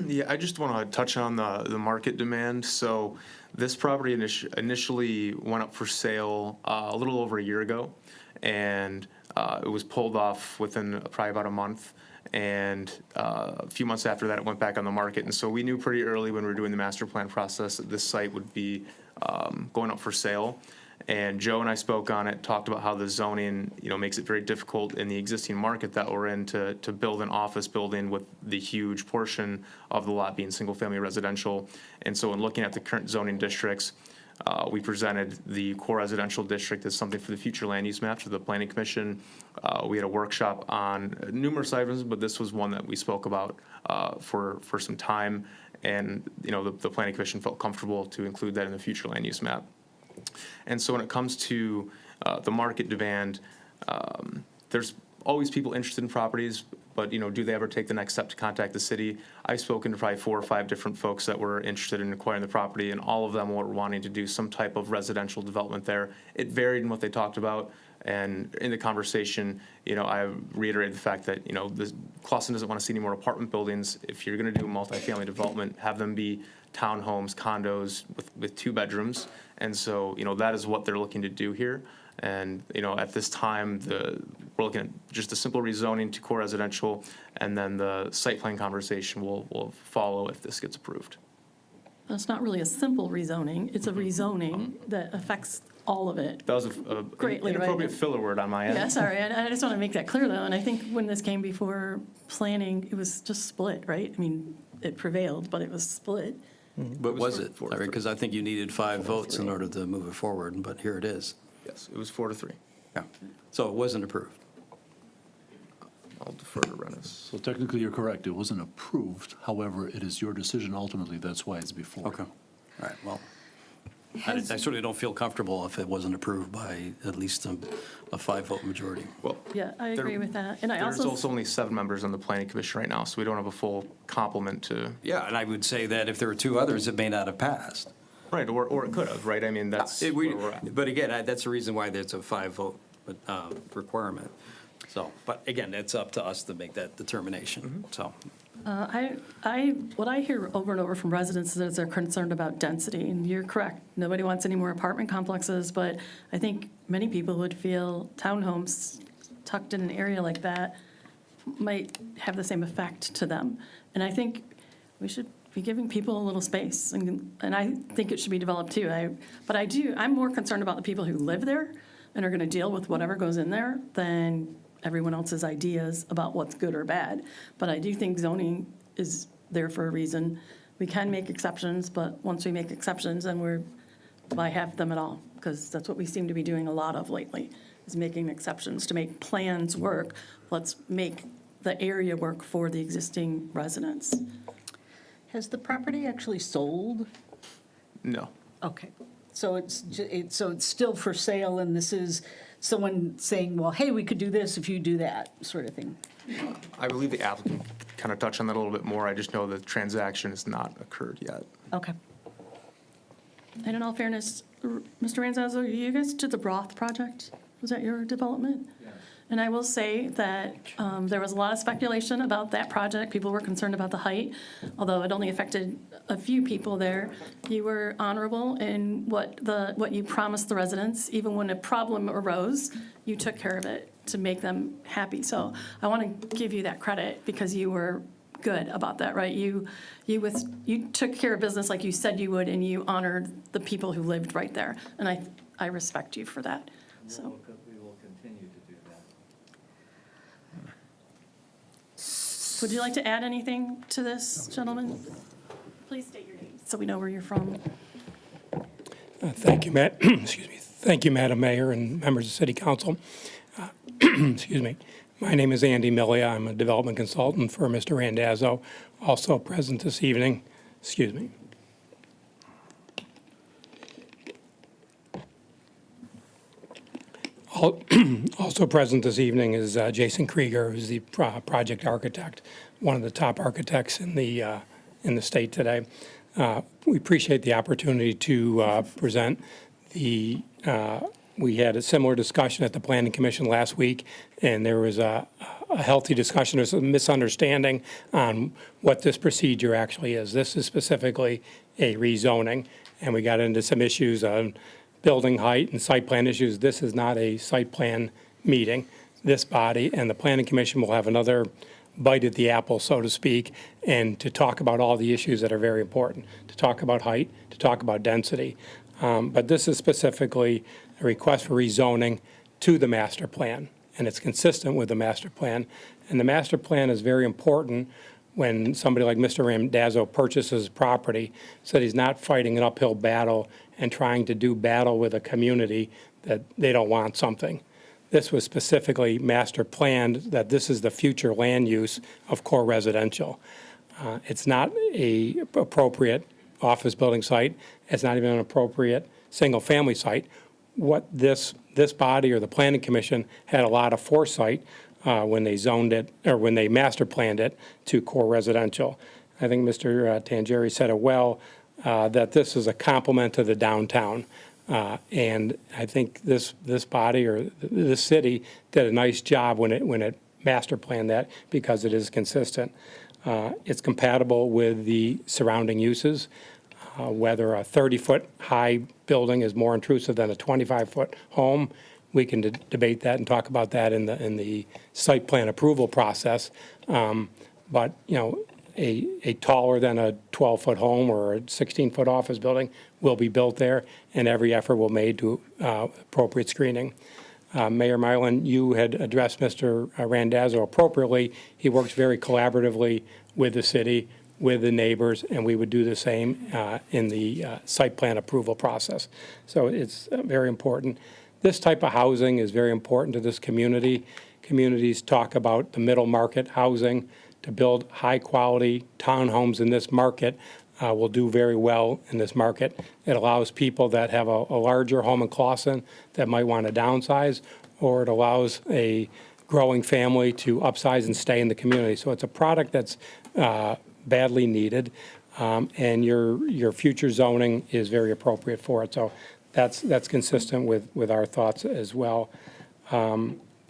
Yeah, I just want to touch on the market demand. So this property initially went up for sale a little over a year ago, and it was pulled off within probably about a month. And a few months after that, it went back on the market. And so we knew pretty early when we were doing the master plan process that this site would be going up for sale. And Joe and I spoke on it, talked about how the zoning, makes it very difficult in the existing market that we're in to build an office building with the huge portion of the lot being single-family residential. And so in looking at the current zoning districts, we presented the core residential district as something for the future land use map to the Planning Commission. We had a workshop on numerous items, but this was one that we spoke about for some time. And, the Planning Commission felt comfortable to include that in the future land use map. And so when it comes to the market demand, there's always people interested in properties, but, do they ever take the next step to contact the city? I've spoken to probably 4 or 5 different folks that were interested in acquiring the property, and all of them were wanting to do some type of residential development there. It varied in what they talked about. And in the conversation, I reiterated the fact that, Clawson doesn't want to see any more apartment buildings. If you're going to do multifamily development, have them be townhomes, condos with 2 bedrooms. And so, that is what they're looking to do here. And, at this time, we're looking at just a simple rezoning to core residential, and then the site plan conversation will follow if this gets approved. It's not really a simple rezoning. It's a rezoning that affects all of it. That was a Greatly, inappropriate right? filler word on my end. Yeah, sorry. I just want to make that clear, though. And I think when this came before planning, it was just split, right? I mean, it prevailed, but it was split. But was it? Because I think you needed 5 votes in order to move it forward, but here it is. Yes, it was 4-3. Yeah. So it wasn't approved. I'll defer to Rennis. So technically, you're correct. It wasn't approved. However, it is your decision ultimately. That's why it's before. Okay. All right, well, I certainly don't feel comfortable if it wasn't approved by at least a 5-vote majority. Well, Yeah, I agree with that. And I there's also, also only 7 members on the planning commission right now, so we don't have a full complement to. Yeah, and I would say that if there were 2 others, it may not have passed. Right, or it could have, right? I mean, that's where we're at. But again, that's the reason why there's a 5-vote requirement. So, but again, it's up to us to make that determination, so. what I hear over and over from residents is they're concerned about density, and you're correct. Nobody wants any more apartment complexes, but I think many people would feel townhomes tucked in an area like that might have the same effect to them. And I think we should be giving people a little space, and I think it should be developed too. I'm more concerned about the people who live there and are gonna deal with whatever goes in there than everyone else's ideas about what's good or bad. But I do think zoning is there for a reason. We can make exceptions, but once we make exceptions, then why have them at all? Because that's what we seem to be doing a lot of lately, is making exceptions to make plans work. Let's make the area work for the existing residents. Has the property actually sold? No. Okay, so it's still for sale, and this is someone saying, well, hey, we could do this if you do that, sort of thing? I believe the applicant kind of touched on that a little bit more. I just know the transaction has not occurred yet. Okay. And in all fairness, Mr. Ranzazzo, you guys did the Broth project? Was that your development? Yes. And I will say that there was a lot of speculation about that project. People were concerned about the height, although it only affected a few people there. You were honorable in what you promised the residents. Even when a problem arose, you took care of it to make them happy. So I want to give you that credit because you were good about that, right? You took care of business like you said you would, and you honored the people who lived right there. And I respect you for that. So. We will continue to do that. Would you like to add anything to this, gentlemen? Please state your name so we know where you're from. Thank you, Matt. Excuse me. Thank you, Madam Mayor and members of City Council. Excuse me. My name is Andy Millia. I'm a development consultant for Mr. Randazzo, also present this evening. Excuse me. Also present this evening is Jason Krieger, who's the project architect, one of the top architects in the state today. We appreciate the opportunity to present the. We had a similar discussion at the Planning Commission last week, and there was a healthy discussion. There's a misunderstanding on what this procedure actually is. This is specifically a rezoning, and we got into some issues on building height and site plan issues. This is not a site plan meeting. This body and the Planning Commission will have another bite at the apple, so to speak, and to talk about all the issues that are very important, to talk about height, to talk about density. But this is specifically a request for rezoning to the master plan, and it's consistent with the master plan. And the master plan is very important when somebody like Mr. Randazzo purchases property, so that he's not fighting an uphill battle and trying to do battle with a community that they don't want something. This was specifically master planned that this is the future land use of core residential. It's not a appropriate office building site. It's not even an appropriate single-family site. What this body or the Planning Commission had a lot of foresight when they zoned it, or when they master planned it to core residential. I think Mr. Tangeri said it well, that this is a complement to the downtown. And I think this body or this city did a nice job when it master planned that, because it is consistent. It's compatible with the surrounding uses. Whether a 30-foot high building is more intrusive than a 25-foot home, we can debate that and talk about that in the site plan approval process. But you know, a taller than a 12-foot home or a 16-foot office building will be built there, and every effort will be made to appropriate screening. Mayor Mylan, you had addressed Mr. Randazzo appropriately. He works very collaboratively with the city, with the neighbors, and we would do the same in the site plan approval process. So it's very important. This type of housing is very important to this community. Communities talk about the middle market housing. To build high-quality townhomes in this market will do very well in this market. It allows people that have a larger home in Clawson that might want to downsize, or it allows a growing family to upsize and stay in the community. So it's a product that's badly needed, and your future zoning is very appropriate for it. So that's consistent with our thoughts as well.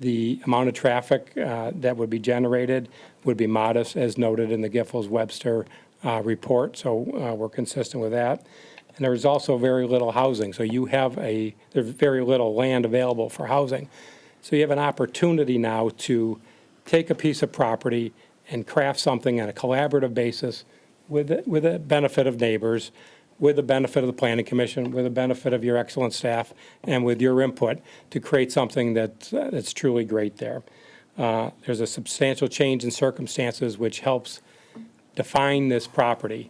The amount of traffic that would be generated would be modest, as noted in the Giffords-Webster report, so we're consistent with that. And there is also very little housing, so there's very little land available for housing. So you have an opportunity now to take a piece of property and craft something on a collaborative basis with the benefit of neighbors, with the benefit of the Planning Commission, with the benefit of your excellent staff, and with your input to create something that's truly great there. There's a substantial change in circumstances which helps define this property.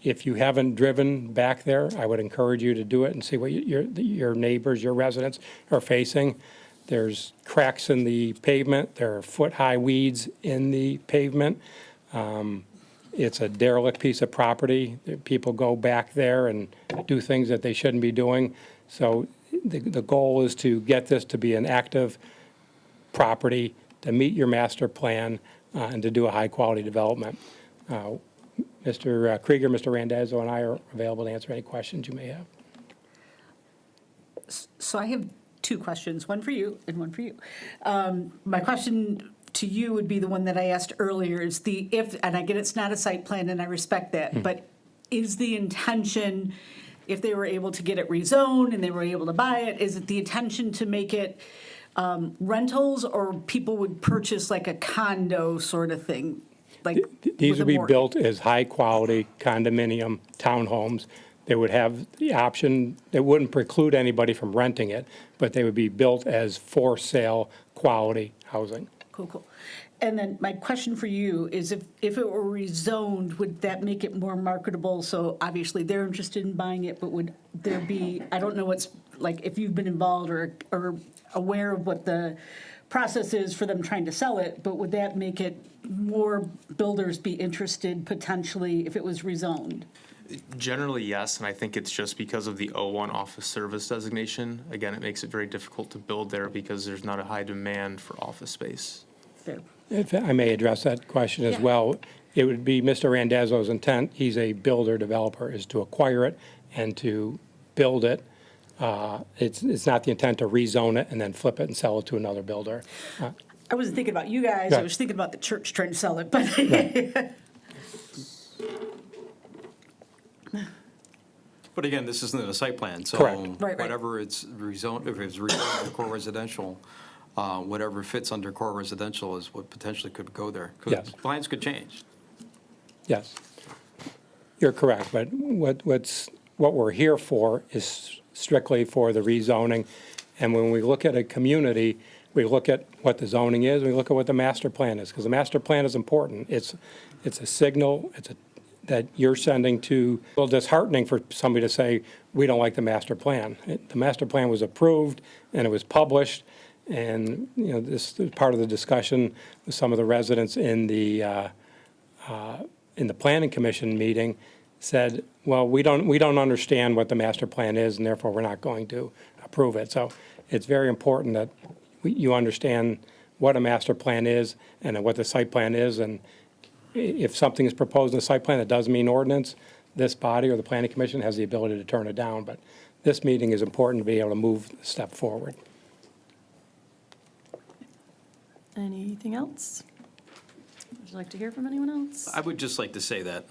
If you haven't driven back there, I would encourage you to do it and see what your neighbors, your residents are facing. There's cracks in the pavement. There are foot-high weeds in the pavement. It's a derelict piece of property. People go back there and do things that they shouldn't be doing. So the goal is to get this to be an active property, to meet your master plan, and to do a high-quality development. Mr. Krieger, Mr. Randazzo, and I are available to answer any questions you may have. So I have two questions, one for you and one for you. My question to you would be the one that I asked earlier, is and I get it's not a site plan and I respect that, but is the intention, if they were able to get it rezoned and they were able to buy it, is it the intention to make it rentals, or people would purchase like a condo sort of thing? Like These would be built as high-quality condominium townhomes. They would have the option, it wouldn't preclude anybody from renting it, but they would be built as for-sale quality housing. Cool. And then my question for you is, if it were rezoned, would that make it more marketable? So obviously they're interested in buying it, but would there be, I don't know what's, like, if you've been involved or aware of what the process is for them trying to sell it, but would that make it more builders be interested potentially if it was rezoned? Generally, yes, and I think it's just because of the O1 office service designation. Again, it makes it very difficult to build there because there's not a high demand for office space. Fair. If I may address that question as well, it would be Mr. Randazzo's intent, he's a builder developer, is to acquire it and to build it. It's not the intent to rezone it and then flip it and sell it to another builder. I wasn't thinking about you guys, I was thinking about the church trying to sell it, but. But again, this isn't a site plan, so Correct. Right. whatever it's rezoned, if it's rezoned under core residential, whatever fits under core residential is what potentially could go there. 'Cause Yes. plans could change. Yes, you're correct, but what we're here for is strictly for the rezoning. And when we look at a community, we look at what the zoning is, we look at what the master plan is, because the master plan is important. It's a signal, that you're sending to, well, disheartening for somebody to say, we don't like the master plan. The master plan was approved and it was published, and, this is part of the discussion with some of the residents in the Planning Commission meeting said, well, we don't understand what the master plan is, and therefore we're not going to approve it. So it's very important that you understand what a master plan is and what the site plan is, and if something is proposed in the site plan that does mean ordinance, this body or the Planning Commission has the ability to turn it down. But this meeting is important to be able to move the step forward. Anything else? Would you like to hear from anyone else? I would just like to say that,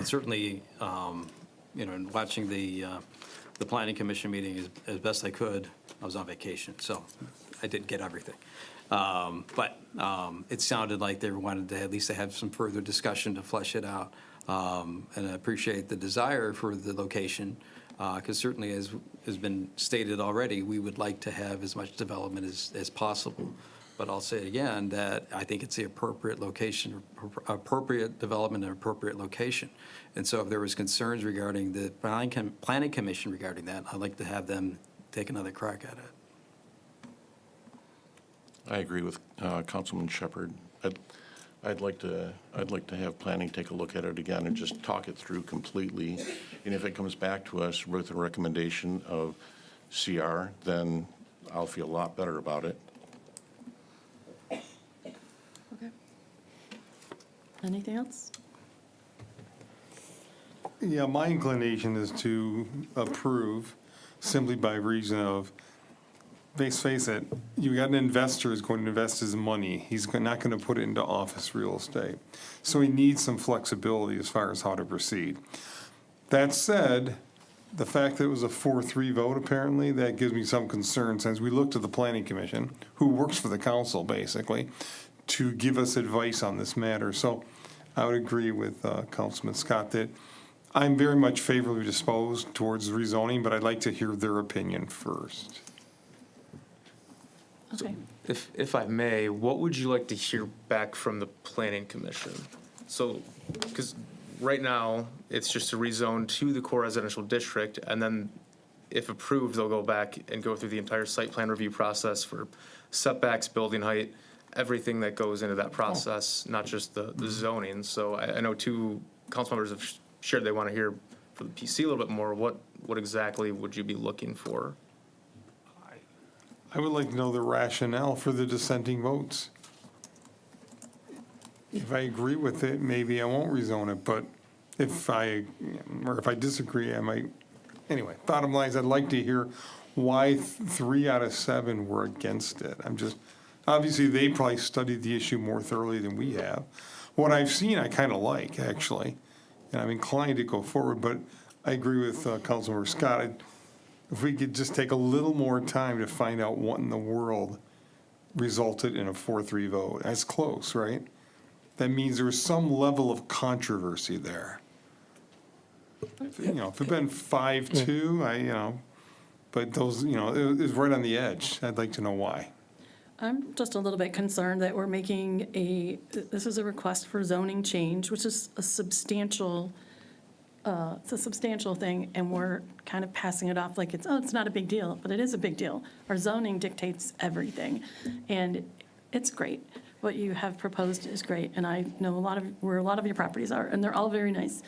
certainly, in watching the Planning Commission meeting as best I could, I was on vacation, so I didn't get everything. But it sounded like they wanted to at least have some further discussion to flesh it out. And I appreciate the desire for the location, because certainly, as has been stated already, we would like to have as much development as possible. But I'll say again that I think it's the appropriate location, appropriate development and appropriate location. And so if there was concerns regarding the Planning Commission regarding that, I'd like to have them take another crack at it. I agree with Councilman Shepherd. I'd like to have planning take a look at it again and just talk it through completely. And if it comes back to us with a recommendation of CR, then I'll feel a lot better about it. Okay. Anything else? Yeah, my inclination is to approve simply by reason of, face it, you got an investor who's going to invest his money. He's not going to put it into office real estate. So he needs some flexibility as far as how to proceed. That said, the fact that it was a 4-3 vote, apparently, that gives me some concern since we looked to the planning commission, who works for the council, basically, to give us advice on this matter. So I would agree with Councilman Scott that I'm very much favorably disposed towards rezoning, but I'd like to hear their opinion first. Okay. If I may, what would you like to hear back from the planning commission? So, because right now, it's just a rezone to the core residential district, and then if approved, they'll go back and go through the entire site plan review process for setbacks, building height, everything that goes into that process, not just the zoning. So I know two council members have shared they want to hear from the PC a little bit more. What exactly would you be looking for? I would like to know the rationale for the dissenting votes. If I agree with it, maybe I won't rezone it, but if I disagree, I might. Anyway, bottom line is I'd like to hear why 3 out of 7 were against it. Obviously, they probably studied the issue more thoroughly than we have. What I've seen, I kind of like, actually, and I'm inclined to go forward, but I agree with Councilmember Scott. If we could just take a little more time to find out what in the world resulted in a 4-3 vote. That's close, right? That means there was some level of controversy there. If it had been 5-2, but those, it was right on the edge. I'd like to know why. I'm just a little bit concerned that we're making this is a request for zoning change, which is a substantial thing, and we're kind of passing it off like it's not a big deal, but it is a big deal. Our zoning dictates everything, and it's great. What you have proposed is great, and I know where a lot of your properties are, and they're all very nice,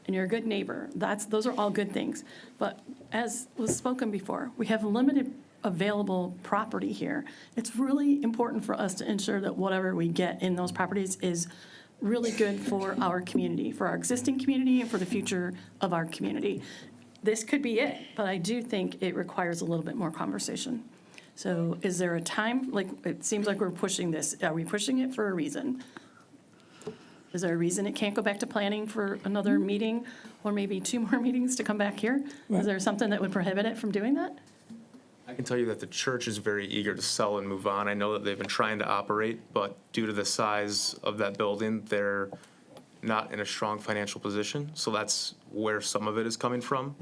and you're a good neighbor. Those are all good things. But as was spoken before, we have limited available property here. It's really important for us to ensure that whatever we get in those properties is really good for our community, for our existing community, and for the future of our community. This could be it, but I do think it requires a little bit more conversation. So is there a time, it seems like we're pushing this. Are we pushing it for a reason? Is there a reason it can't go back to planning for another meeting, or maybe 2 more meetings to come back here? Is there something that would prohibit it from doing that? I can tell you that the church is very eager to sell and move on. I know that they've been trying to operate, but due to the size of that building, they're not in a strong financial position. So that's where some of it is coming from.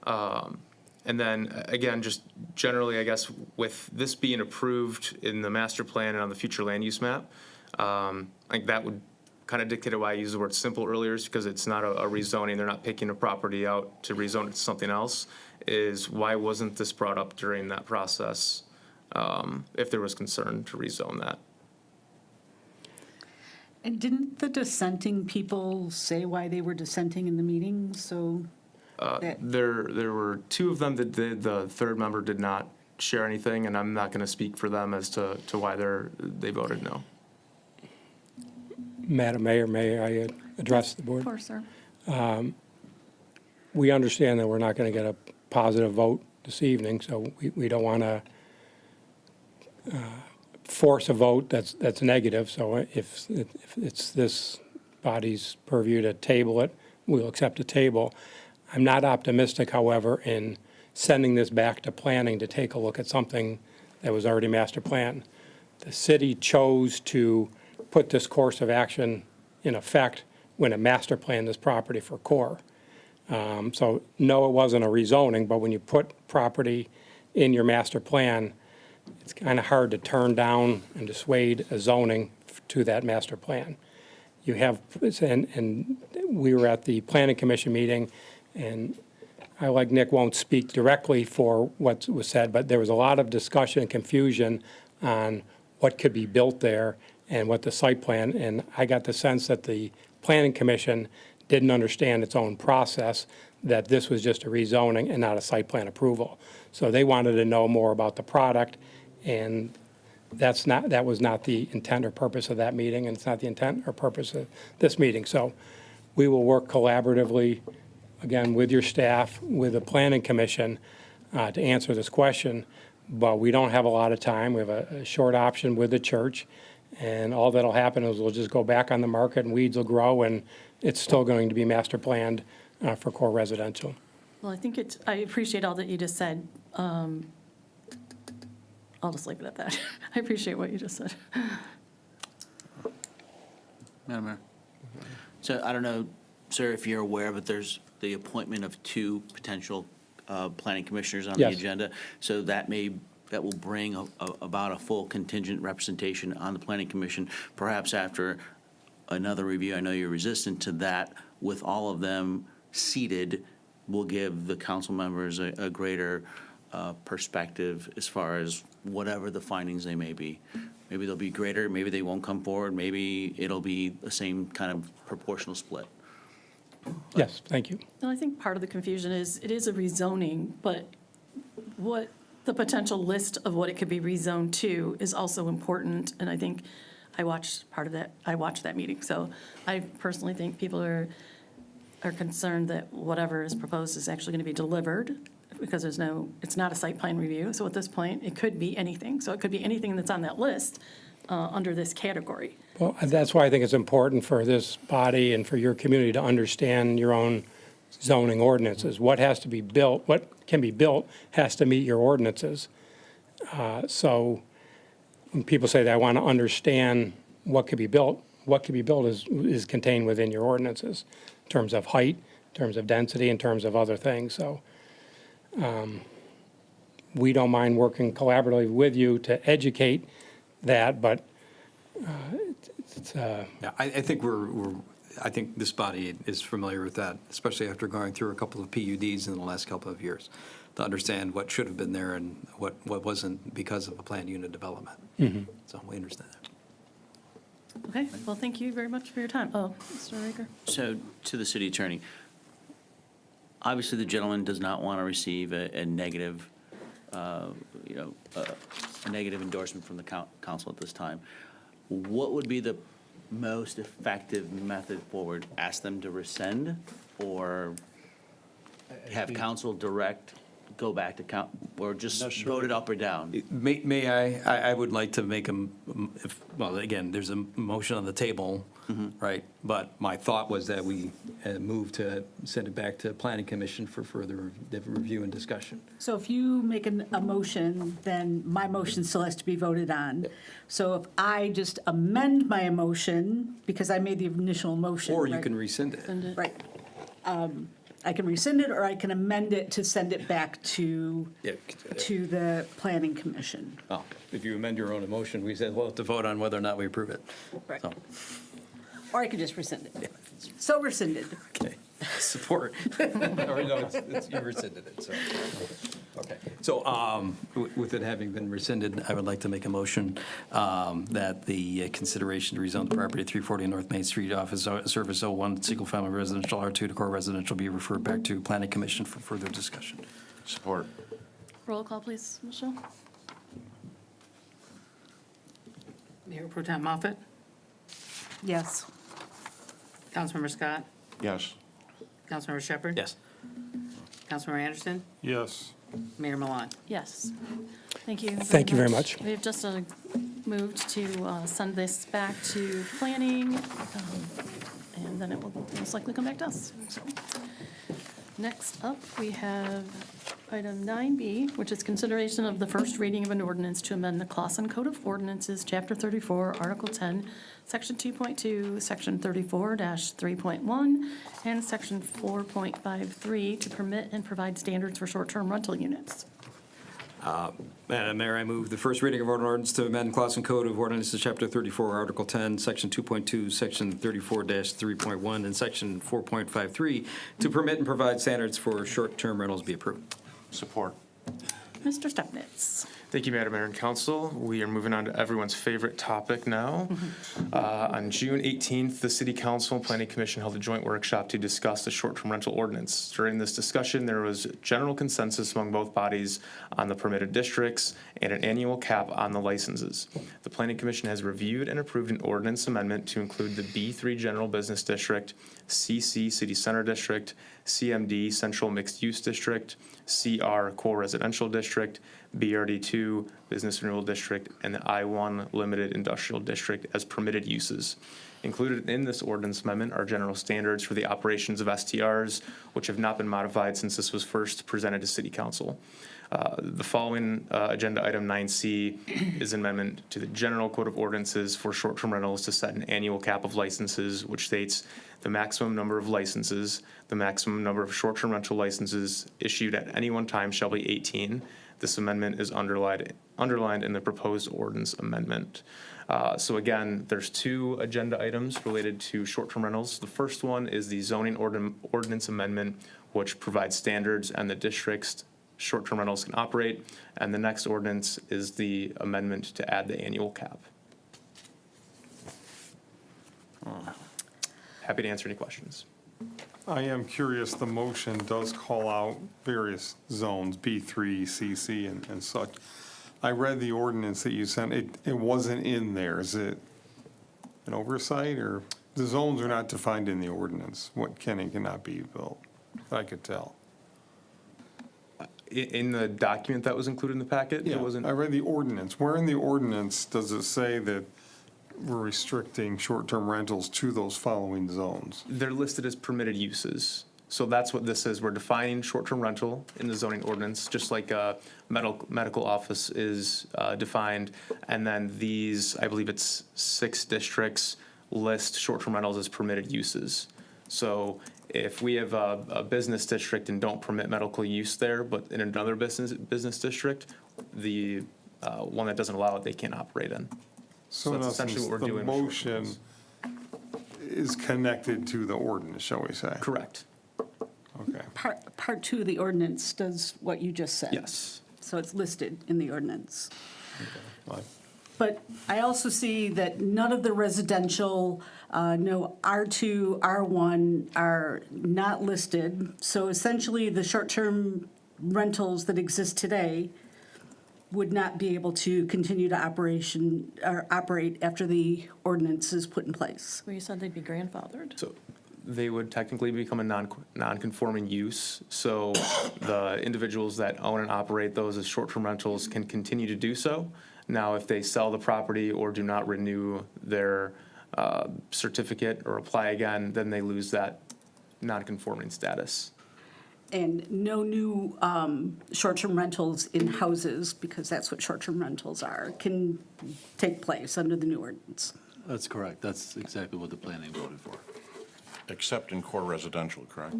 And then, again, just generally, I guess, with this being approved in the master plan and on the future land use map, I think that would kind of dictate why I used the word simple earlier, is because it's not a rezoning. They're not picking a property out to rezone it to something else. Is why wasn't this brought up during that process if there was concern to rezone that? And didn't the dissenting people say why they were dissenting in the meeting? So there were 2 of them that did. The third member did not share anything, and I'm not going to speak for them as to why they voted no. Madam Mayor, may I address the board? Of course, sir. We understand that we're not going to get a positive vote this evening, so we don't want to force a vote that's negative. So if it's this body's purview to table it, we'll accept a table. I'm not optimistic, however, in sending this back to planning to take a look at something that was already master planned. The city chose to put this course of action in effect when it master planned this property for core. So no, it wasn't a rezoning, but when you put property in your master plan, it's kind of hard to turn down and dissuade a zoning to that master plan. You have, and we were at the planning commission meeting, and I, like Nick, won't speak directly for what was said, but there was a lot of discussion and confusion on what could be built there and what the site plan, and I got the sense that the planning commission didn't understand its own process, that this was just a rezoning and not a site plan approval. So they wanted to know more about the product, and that was not the intent or purpose of that meeting, and it's not the intent or purpose of this meeting. So we will work collaboratively, again, with your staff, with the planning commission, to answer this question, but we don't have a lot of time. We have a short option with the church, and all that'll happen is we'll just go back on the market, and weeds will grow, and it's still going to be master planned for core residential. Well, I appreciate all that you just said. I'll just leave it at that. I appreciate what you just said. Madam Mayor. So I don't know, sir, if you're aware, but there's the appointment of 2 potential planning commissioners on the Yes. agenda. So that will bring about a full contingent representation on the planning commission, perhaps after another review. I know you're resistant to that. With all of them seated, will give the council members a greater perspective as far as whatever the findings they may be. Maybe they'll be greater, maybe they won't come forward, maybe it'll be the same kind of proportional split. Yes, thank you. Well, I think part of the confusion is, it is a rezoning, but what the potential list of what it could be rezoned to is also important, and I think I watched that meeting, so I personally think people are concerned that whatever is proposed is actually going to be delivered, because it's not a site plan review, so at this point, it could be anything. So it could be anything that's on that list under this category. Well, that's why I think it's important for this body and for your community to understand your own zoning ordinances. What has to be built, what can be built has to meet your ordinances. So when people say that I want to understand what could be built is contained within your ordinances in terms of height, in terms of density, in terms of other things. So we don't mind working collaboratively with you to educate that, but Yeah, I think I think this body is familiar with that, especially after going through a couple of PUDs in the last couple of years, to understand what should have been there and what wasn't because of a planned unit development. So we understand that. Okay, well, thank you very much for your time. Oh, Mr. Raker? So to the city attorney, obviously the gentleman does not want to receive a negative, a negative endorsement from the council at this time. What would be the most effective method forward? Ask them to rescind, or have council direct, go back to or just vote it up or down? May I would like to make well, again, there's a motion on the table, right? But my thought was that we move to send it back to Planning Commission for further review and discussion. So if you make a motion, then my motion still has to be voted on. So if I just amend my motion, because I made the initial motion. Or you right? can rescind it. Right. I can rescind it, or I can amend it to send it back to the Planning Commission. Well, if you amend your own motion, we said we'll have to vote on whether or not we approve it. Right. So, Or I could just rescind it. So rescinded. okay, support. Or no, you rescinded it, so. Okay, so with it having been rescinded, I would like to make a motion that the consideration to rezone the property at 340 North Main Street Office Service 01, single-family residential, R2 to core residential, be referred back to Planning Commission for further discussion. Support. Roll call, please, Michelle? Mayor Pro Tem Moffett, Yes. Councilmember Scott, Yes. Councilmember Shepherd. Yes. Councilmember Anderson, Yes. Mayor Milan. Yes. Thank you. Thank you very much. We have just moved to send this back to planning, and then it will most likely come back to us. So, next up, we have item 9B, which is consideration of the first reading of an ordinance to amend the Clausen Code of Ordinances, Chapter 34, Article 10, Section 2.2, Section 34-3.1, and Section 4.53 to permit and provide standards for short-term rental units. Madam Mayor, I move the first reading of an ordinance to amend Clausen Code of Ordinances, Chapter 34, Article 10, Section 2.2, Section 34-3.1, and Section 4.53 to permit and provide standards for short-term rentals be approved. Support. Mr. Stepnitz. Thank you, Madam Mayor and Council. We are moving on to everyone's favorite topic now. On June 18th, the City Council and Planning Commission held a joint workshop to discuss the short-term rental ordinance. During this discussion, there was general consensus among both bodies on the permitted districts and an annual cap on the licenses. The Planning Commission has reviewed and approved an ordinance amendment to include the B3 General Business District, CC City Center District, CMD Central Mixed Use District, CR Core Residential District, BRD2 Business Renewal District, and the I1 Limited Industrial District as permitted uses. Included in this ordinance amendment are general standards for the operations of STRs, which have not been modified since this was first presented to City Council. The following agenda item 9C is an amendment to the General Code of Ordinances for short-term rentals to set an annual cap of licenses, which states the maximum number of licenses, the maximum number of short-term rental licenses issued at any one time shall be 18. This amendment is underlined in the proposed ordinance amendment. So again, there's two agenda items related to short-term rentals. The first one is the zoning ordinance amendment, which provides standards and the districts short-term rentals can operate. And the next ordinance is the amendment to add the annual cap. Happy to answer any questions. I am curious, the motion does call out various zones, B3, CC, and such. I read the ordinance that you sent, it wasn't in there. Is it an oversight, or the zones are not defined in the ordinance, what can and cannot be built, if I could tell? In the document that was included in the packet, Yeah, it wasn't. I read the ordinance. Where in the ordinance does it say that we're restricting short-term rentals to those following zones? They're listed as permitted uses. So that's what this is. We're defining short-term rental in the zoning ordinance, just like a medical office is defined. And then these, I believe it's 6 districts, list short-term rentals as permitted uses. So if we have a business district and don't permit medical use there, but in another business district, the one that doesn't allow it, they can't operate in. So in that's essentially essence, what we're the doing. motion is connected to the ordinance, shall we say? Correct. Okay. Part 2 of the ordinance does what you just said. Yes. So it's listed in the ordinance. Fine. But I also see that none of the residential, no R2, R1 are not listed. So essentially, the short-term rentals that exist today would not be able to continue to operate after the ordinance is put in place. Well, you said they'd be grandfathered. So they would technically become a non-conforming use. So the individuals that own and operate those as short-term rentals can continue to do so. Now, if they sell the property or do not renew their certificate or apply again, then they lose that non-conforming status. And no new short-term rentals in houses, because that's what short-term rentals are, can take place under the new ordinance. That's correct. That's exactly what the planning voted for. Except in core residential, correct?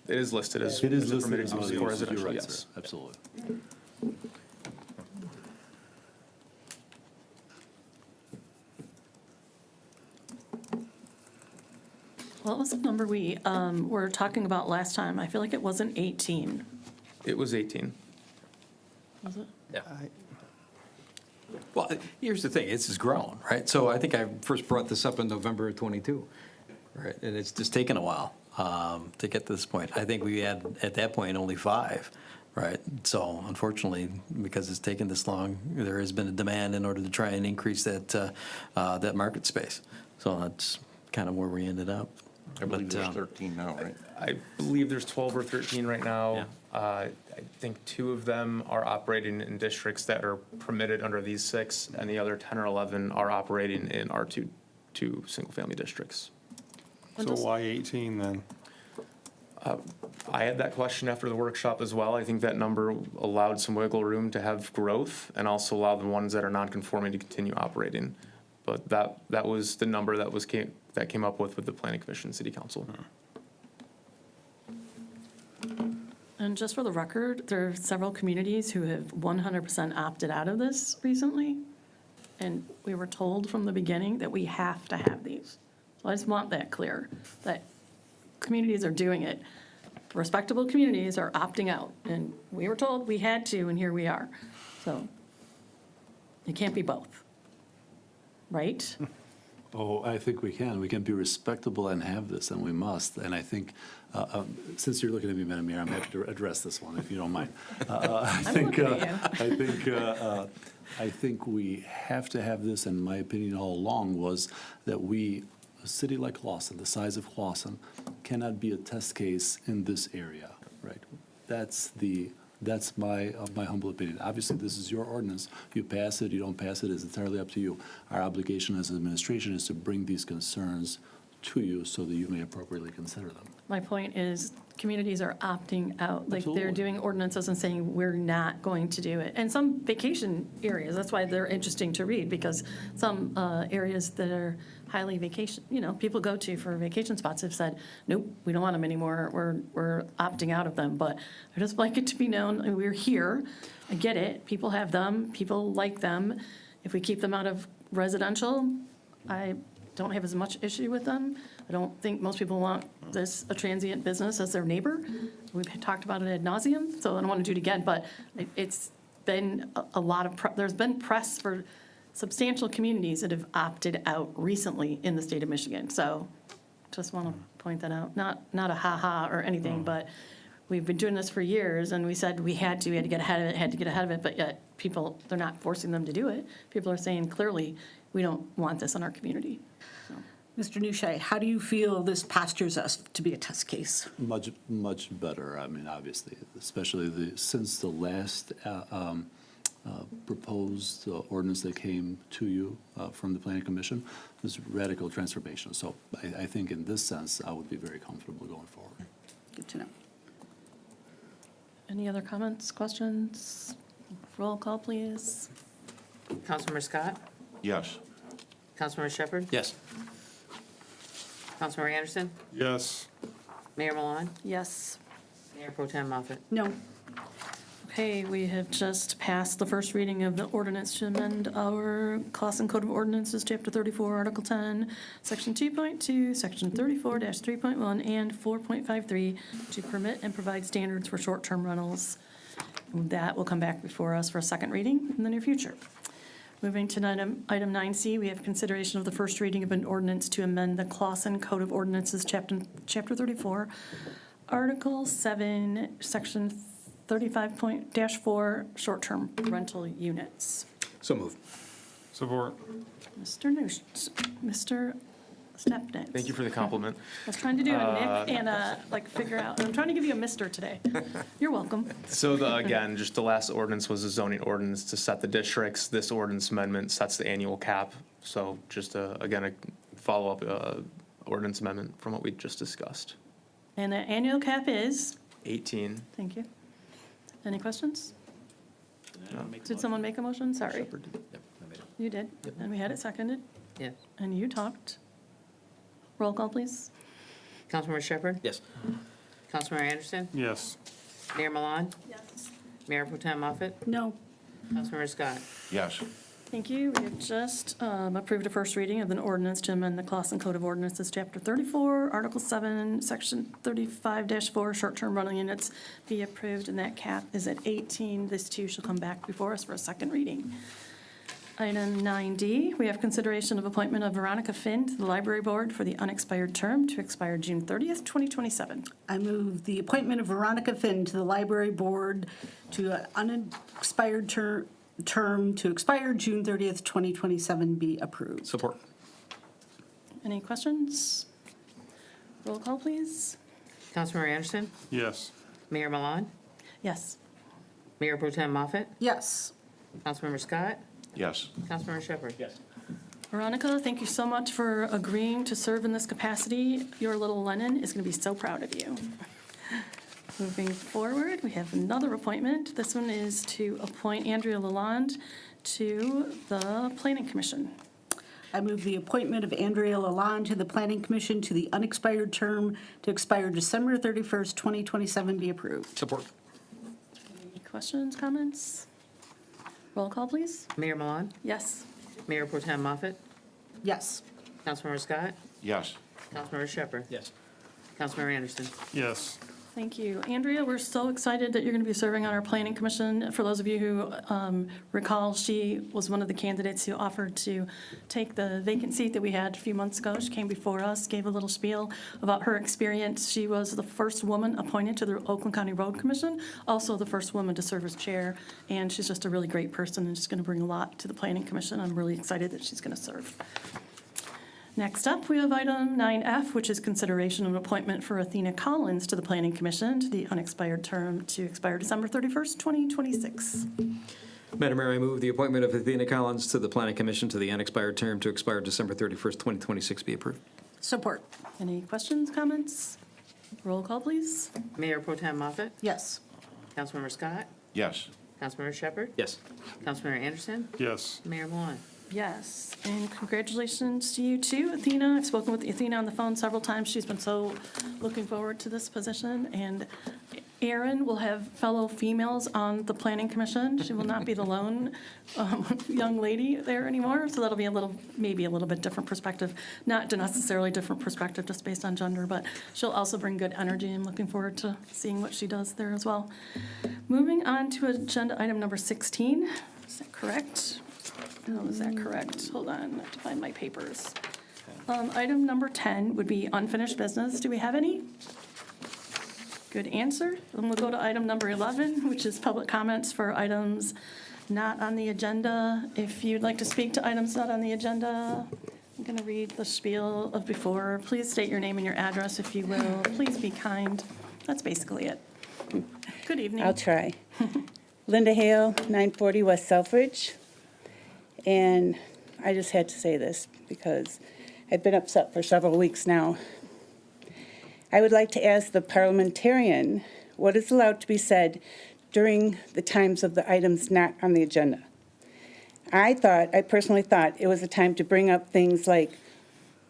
It is listed as It is as a listed permitted as use one of for the uses. You're residential, right, yes. sir. Absolutely. What was the number we were talking about last time? I feel like it wasn't 18. It was 18. Was it? Yeah. Well, here's the thing, this has grown, right? So I think I first brought this up in November of '22, right? And it's just taken a while to get to this point. I think we had, at that point, only 5, right? So unfortunately, because it's taken this long, there has been a demand in order to try and increase that, that market space. So that's kind of where we ended up. I believe there's 13 now, right? I believe there's 12 or 13 right now. I think 2 of them are operating in districts that are permitted under these 6, and the other 10 or 11 are operating in R2 single-family districts. So why 18 then? I had that question after the workshop as well. I think that number allowed some wiggle room to have growth and also allowed the ones that are non-conforming to continue operating. But that was the number that came up with the Planning Commission, City Council. And just for the record, there are several communities who have 100% opted out of this recently. And we were told from the beginning that we have to have these. So I just want that clear, that communities are doing it. respectable communities are opting out. And we were told we had to, and here we are. So it can't be both, right? Oh, I think we can. We can be respectable and have this, and we must. And I think, since you're looking at me, Madam Mayor, I'm happy to address this one, if you don't mind. I think we have to have this, and my opinion all along was that we, a city like Clawson, the size of Clawson, cannot be a test case in this area, right? That's my humble opinion. Obviously, this is your ordinance. You pass it, you don't pass it, it's entirely up to you. Our obligation as an administration is to bring these concerns to you so that you may appropriately consider them. My point is, communities are opting out. Like, they're Absolutely. doing ordinances and saying, we're not going to do it. And some vacation areas, that's why they're interesting to read, because some areas that are highly vacation, people go to for vacation spots have said, nope, we don't want them anymore, we're opting out of them. But I just like it to be known, and we're here, I get it, people have them, people like them. If we keep them out of residential, I don't have as much issue with them. I don't think most people want this, a transient business, as their neighbor. We've talked about it ad nauseum, so I don't want to do it again, but it's been a lot of, there's been press for substantial communities that have opted out recently in the state of Michigan. So just want to point that out. Not a ha-ha or anything, but we've been doing this for years, and we said we had to get ahead of it, but yet people, they're not forcing them to do it. People are saying clearly, we don't want this in our community. Mr. Newshay, how do you feel this postures us to be a test case? Much, much better. I mean, obviously, especially since the last proposed ordinance that came to you from the Planning Commission was radical transformation. So I think in this sense, I would be very comfortable going forward. Good to know. Any other comments, questions? Roll call, please. Councilmember Scott? Yes. Councilmember Shepherd? Yes. Councilmember Anderson? Yes. Mayor Milan? Yes. Mayor Pro Tem Moffett? No. Okay, we have just passed the first reading of the ordinance to amend our Clawson Code of Ordinances, Chapter 34, Article 10, Section 2.2, Section 34-3.1, and 4.53 to permit and provide standards for short-term rentals. That will come back before us for a second reading in the near future. Moving to item 9C, we have consideration of the first reading of an ordinance to amend the Clawson Code of Ordinances, Chapter 34, Article 7, Section 35.4, short-term rental units. So moved. Support. Mr. Stepnitz. Thank you for the compliment. I was trying to do a Nick and figure out, I'm trying to give you a Mr. today. You're welcome. So again, just the last ordinance was a zoning ordinance to set the districts. This ordinance amendment sets the annual cap. So just again, a follow-up ordinance amendment from what we just discussed. And the annual cap is? 18. Thank you. Any questions? Did someone make a motion? Sorry. You did, and we had it seconded, Yes. and you talked. Roll call, please. Councilmember Shepherd? Yes. Councilmember Anderson? Yes. Mayor Milan? Yes. Mayor Pro Tem Moffett? No. Councilmember Scott? Yes. Thank you. We have just approved a first reading of an ordinance to amend the Clawson Code of Ordinances, Chapter 34, Article 7, Section 35-4, short-term rental units be approved, and that cap is at 18. This too shall come back before us for a second reading. Item 9D, we have consideration of appointment of Veronica Finn to the Library Board for the unexpired term to expire June 30th, 2027. I move the appointment of Veronica Finn to the Library Board to an unexpired term to expire June 30th, 2027 be approved. Support. Any questions? Roll call, please. Councilmember Anderson? Yes. Mayor Milan? Yes. Mayor Pro Tem Moffett? Yes. Councilmember Scott? Yes. Councilmember Shepherd? Yes. Veronica, thank you so much for agreeing to serve in this capacity. Your little Lennon is going to be so proud of you. Moving forward, we have another appointment. This one is to appoint Andrea Lalonde to the Planning Commission. I move the appointment of Andrea Lalonde to the Planning Commission to the unexpired term to expire December 31st, 2027 be approved. Support. Any questions, comments? Roll call, please. Mayor Milan? Yes. Mayor Pro Tem Moffett? Yes. Councilmember Scott? Yes. Councilmember Shepherd? Yes. Councilmember Anderson? Yes. Thank you. Andrea, we're so excited that you're going to be serving on our Planning Commission. For those of you who recall, she was one of the candidates who offered to take the vacant seat that we had a few months ago. She came before us, gave a little spiel about her experience. She was the first woman appointed to the Oakland County Road Commission, also the first woman to serve as chair, and she's just a really great person and she's going to bring a lot to the Planning Commission. I'm really excited that she's going to serve. Next up, we have item 9F, which is consideration of an appointment for Athena Collins to the Planning Commission to the unexpired term to expire December 31st, 2026. Madam Mayor, I move the appointment of Athena Collins to the Planning Commission to the unexpired term to expire December 31st, 2026 be approved. Support. Any questions, comments? Roll call, please. Mayor Pro Tem Moffett? Yes. Councilmember Scott? Yes. Councilmember Shepherd? Yes. Councilmember Anderson? Yes. Mayor Milan? Yes, and congratulations to you too, Athena. I've spoken with Athena on the phone several times. She's been so looking forward to this position. And Erin will have fellow females on the Planning Commission. She will not be the lone young lady there anymore. So that'll be maybe a little bit different perspective. Not necessarily different perspective just based on gender, but she'll also bring good energy. I'm looking forward to seeing what she does there as well. Moving on to agenda item number 16. Is that correct? Oh, is that correct? Hold on, I have to find my papers. Item number 10 would be unfinished business. Do we have any? Good answer. Then we'll go to item number 11, which is public comments for items not on the agenda. If you'd like to speak to items not on the agenda, I'm going to read the spiel of before. Please state your name and your address, if you will. Please be kind. That's basically it. Good evening. I'll try. Linda Hale, 940 West Selfridge. And I just had to say this because I've been upset for several weeks now. I would like to ask the parliamentarian what is allowed to be said during the times of the items not on the agenda. I personally thought it was a time to bring up things like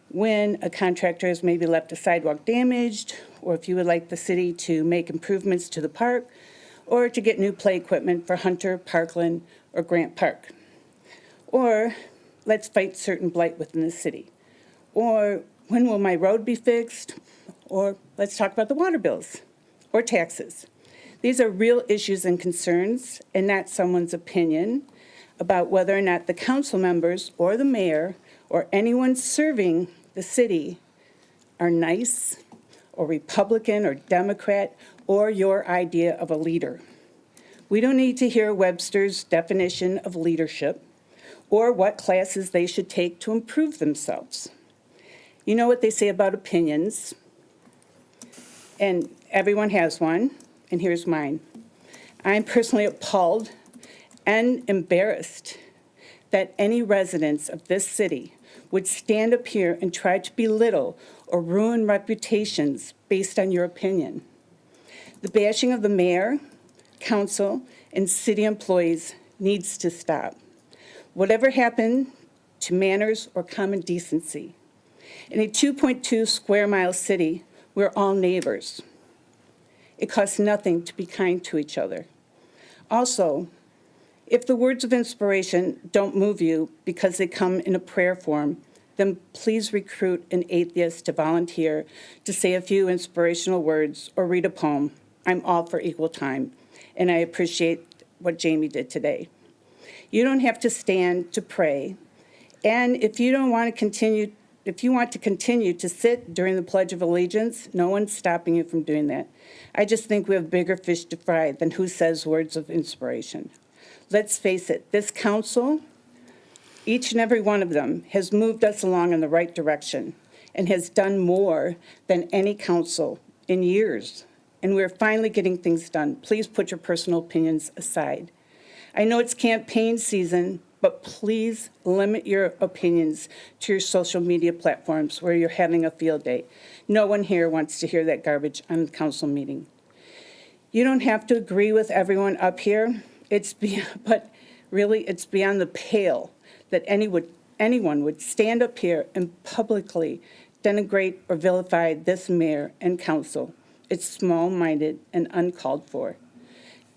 when a contractor has maybe left a sidewalk damaged, or if you would like the city to make improvements to the park, or to get new play equipment for Hunter, Parkland, or Grant Park. Or let's fight certain blight within the city. Or when will my road be fixed? Or let's talk about the water bills or taxes. These are real issues and concerns and not someone's opinion about whether or not the council members or the mayor or anyone serving the city are nice or Republican or Democrat or your idea of a leader. We don't need to hear Webster's definition of leadership or what classes they should take to improve themselves. You know what they say about opinions, and everyone has one, and here's mine. I'm personally appalled and embarrassed that any residents of this city would stand up here and try to belittle or ruin reputations based on your opinion. The bashing of the mayor, council, and city employees needs to stop. Whatever happened to manners or common decency? In a 2.2 square mile city, we're all neighbors. It costs nothing to be kind to each other. Also, if the words of inspiration don't move you because they come in a prayer form, then please recruit an atheist to volunteer to say a few inspirational words or read a poem. I'm all for equal time, and I appreciate what Jamie did today. You don't have to stand to pray, and if you want to continue to sit during the Pledge of Allegiance, no one's stopping you from doing that. I just think we have bigger fish to fry than who says words of inspiration. Let's face it, this council, each and every one of them, has moved us along in the right direction and has done more than any council in years. And we're finally getting things done. Please put your personal opinions aside. I know it's campaign season, but please limit your opinions to your social media platforms where you're having a field day. No one here wants to hear that garbage on the council meeting. You don't have to agree with everyone up here, but really it's beyond the pale that anyone would stand up here and publicly denigrate or vilify this mayor and council. It's small-minded and uncalled for.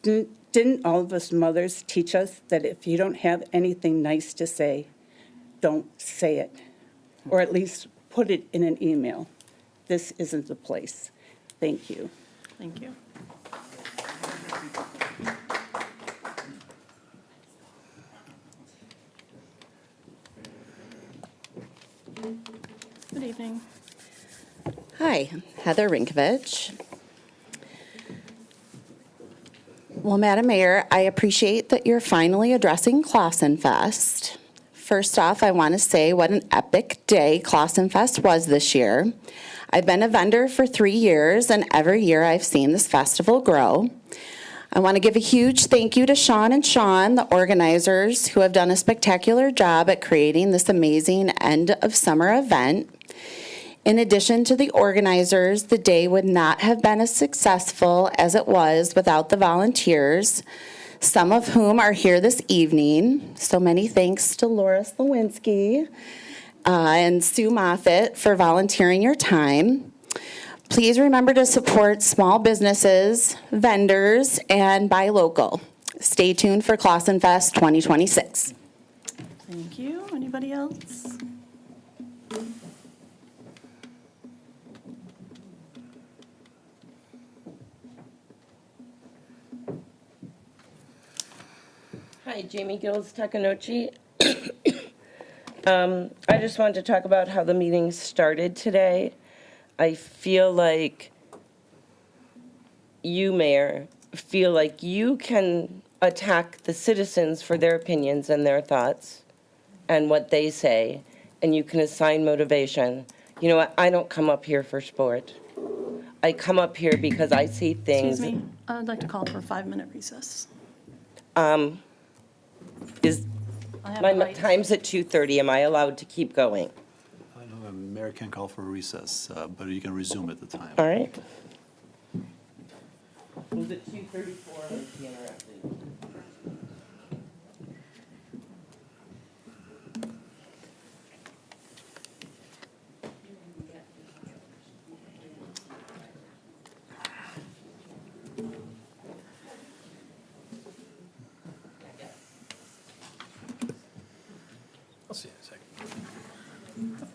Didn't all of us mothers teach us that if you don't have anything nice to say, don't say it, or at least put it in an email? This isn't the place. Thank you. Thank you. Good evening. Hi, Heather Rinkovich. Well, Madam Mayor, I appreciate that you're finally addressing Clausen Fest. First off, I want to say what an epic day Clausen Fest was this year. I've been a vendor for 3 years, and every year I've seen this festival grow. I want to give a huge thank you to Sean and Sean, the organizers, who have done a spectacular job at creating this amazing end of summer event. In addition to the organizers, the day would not have been as successful as it was without the volunteers, some of whom are here this evening. So many thanks to Laura Slawinski and Sue Moffitt for volunteering your time. Please remember to support small businesses, vendors, and buy local. Stay tuned for Clausen Fest 2026. Thank you. Anybody else? Hi, Jamie Gills, Takanochi. I just wanted to talk about how the meeting started today. I feel like you, Mayor, feel like you can attack the citizens for their opinions and their thoughts and what they say, and you can assign motivation. You know what? I don't come up here for sport. I come up here because I see things. Excuse me. I'd like to call for a 5-minute recess. Is I have my the right- time's at 2:30. Am I allowed to keep going? I know the mayor can call for a recess, but you can resume at the time. All right. Was it 2:34? Let's see, interrupted. I'll see you in a second.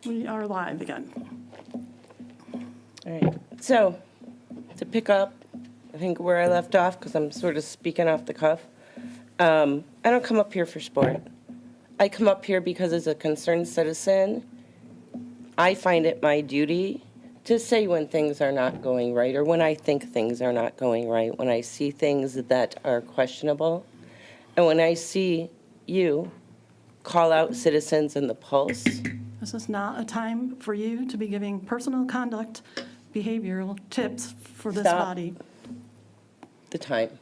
We are live again. All right, so to pick up, I think where I left off, because I'm sort of speaking off the cuff, I don't come up here for sport. I come up here because as a concerned citizen, I find it my duty to say when things are not going right or when I think things are not going right, when I see things that are questionable, and when I see you call out citizens in the Pulse. This is not a time for you to be giving personal conduct, behavioral tips for this Stop. body. The time.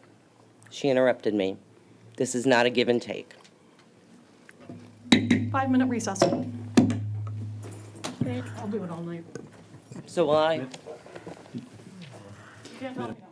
She interrupted me. This is not a give and take. 5-minute recess. I'll do it all night. So will I. You can't tell me no.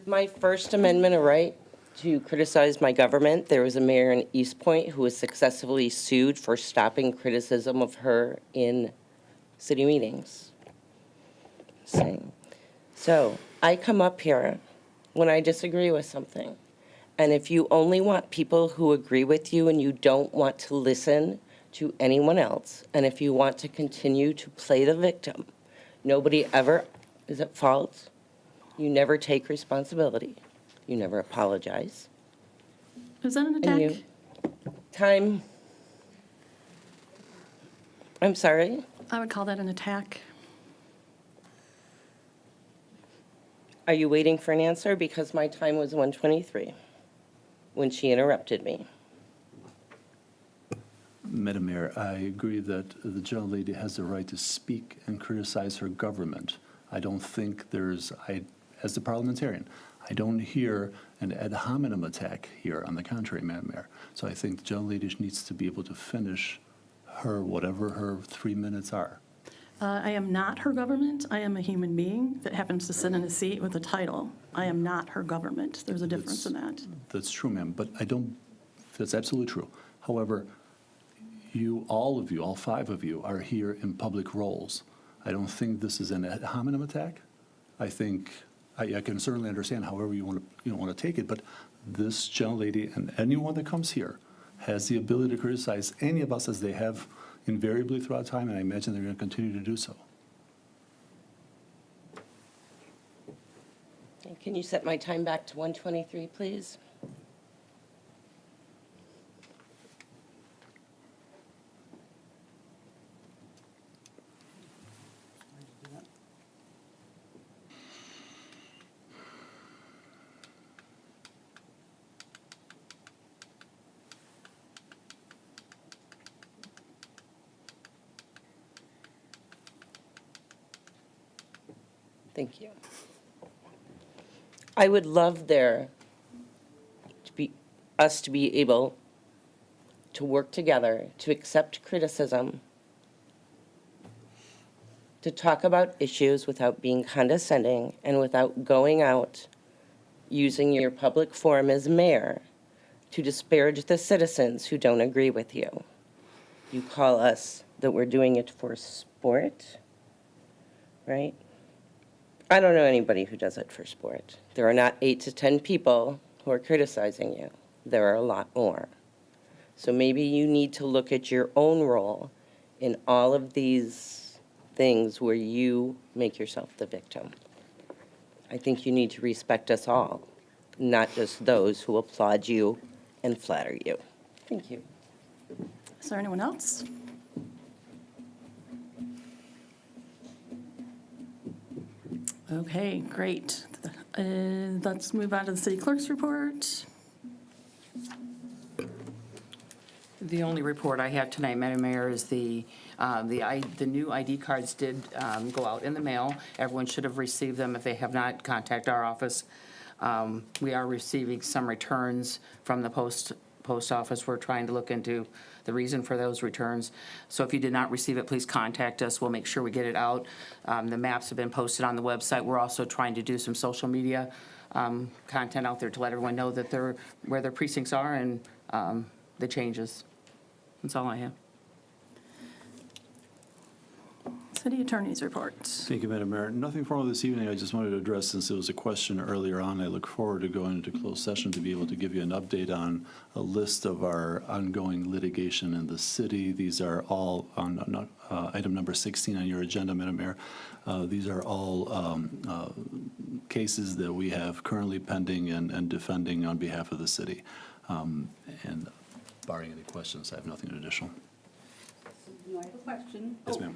My First Amendment right to criticize my government, there was a mayor in East Point who was successfully sued for stopping criticism of her in city meetings. Saying. So I come up here when I disagree with something. And if you only want people who agree with you and you don't want to listen to anyone else, and if you want to continue to play the victim, nobody ever is at fault. You never take responsibility. You never apologize. Is that an And attack? you, time, I'm sorry? I would call that an attack. Are you waiting for an answer? Because my time was 1:23 when she interrupted me. Madam Mayor, I agree that the gentlelady has the right to speak and criticize her government. I don't think as the parliamentarian, I don't hear an ad hominem attack here. On the contrary, Madam Mayor. So I think the gentlelady needs to be able to finish whatever her 3 minutes are. I am not her government. I am a human being that happens to sit in a seat with a title. I am not her government. There's a difference in that. That's true, ma'am, but that's absolutely true. However, all 5 of you are here in public roles. I don't think this is an ad hominem attack. I think, I can certainly understand however you want to take it, but this gentlelady and anyone that comes here has the ability to criticize any of us as they have invariably throughout time, and I imagine they're going to continue to do so. Can you set my time back to 1:23, please? Thank you. I would love us to be able to work together, to accept criticism, to talk about issues without being condescending and without going out using your public forum as mayor to disparage the citizens who don't agree with you. You call us that we're doing it for sport, right? I don't know anybody who does it for sport. There are not 8 to 10 people who are criticizing you. There are a lot more. So maybe you need to look at your own role in all of these things where you make yourself the victim. I think you need to respect us all, not just those who applaud you and flatter you. Thank you. Is there anyone else? Okay, great. Let's move on to the city clerk's report. The only report I have tonight, Madam Mayor, is the new ID cards did go out in the mail. Everyone should have received them. If they have not, contact our office. We are receiving some returns from the post office. We're trying to look into the reason for those returns. So if you did not receive it, please contact us. We'll make sure we get it out. The maps have been posted on the website. We're also trying to do some social media content out there to let everyone know that where their precincts are and the changes. That's all I have. City attorney's report. Thank you, Madam Mayor. Nothing formal this evening. I just wanted to address, since there was a question earlier on, I look forward to going into closed session to be able to give you an update on a list of our ongoing litigation in the city. These are all on item number 16 on your agenda, Madam Mayor. These are all cases that we have currently pending and defending on behalf of the city. And barring any questions, I have nothing additional. No, I have a question. Yes, ma'am.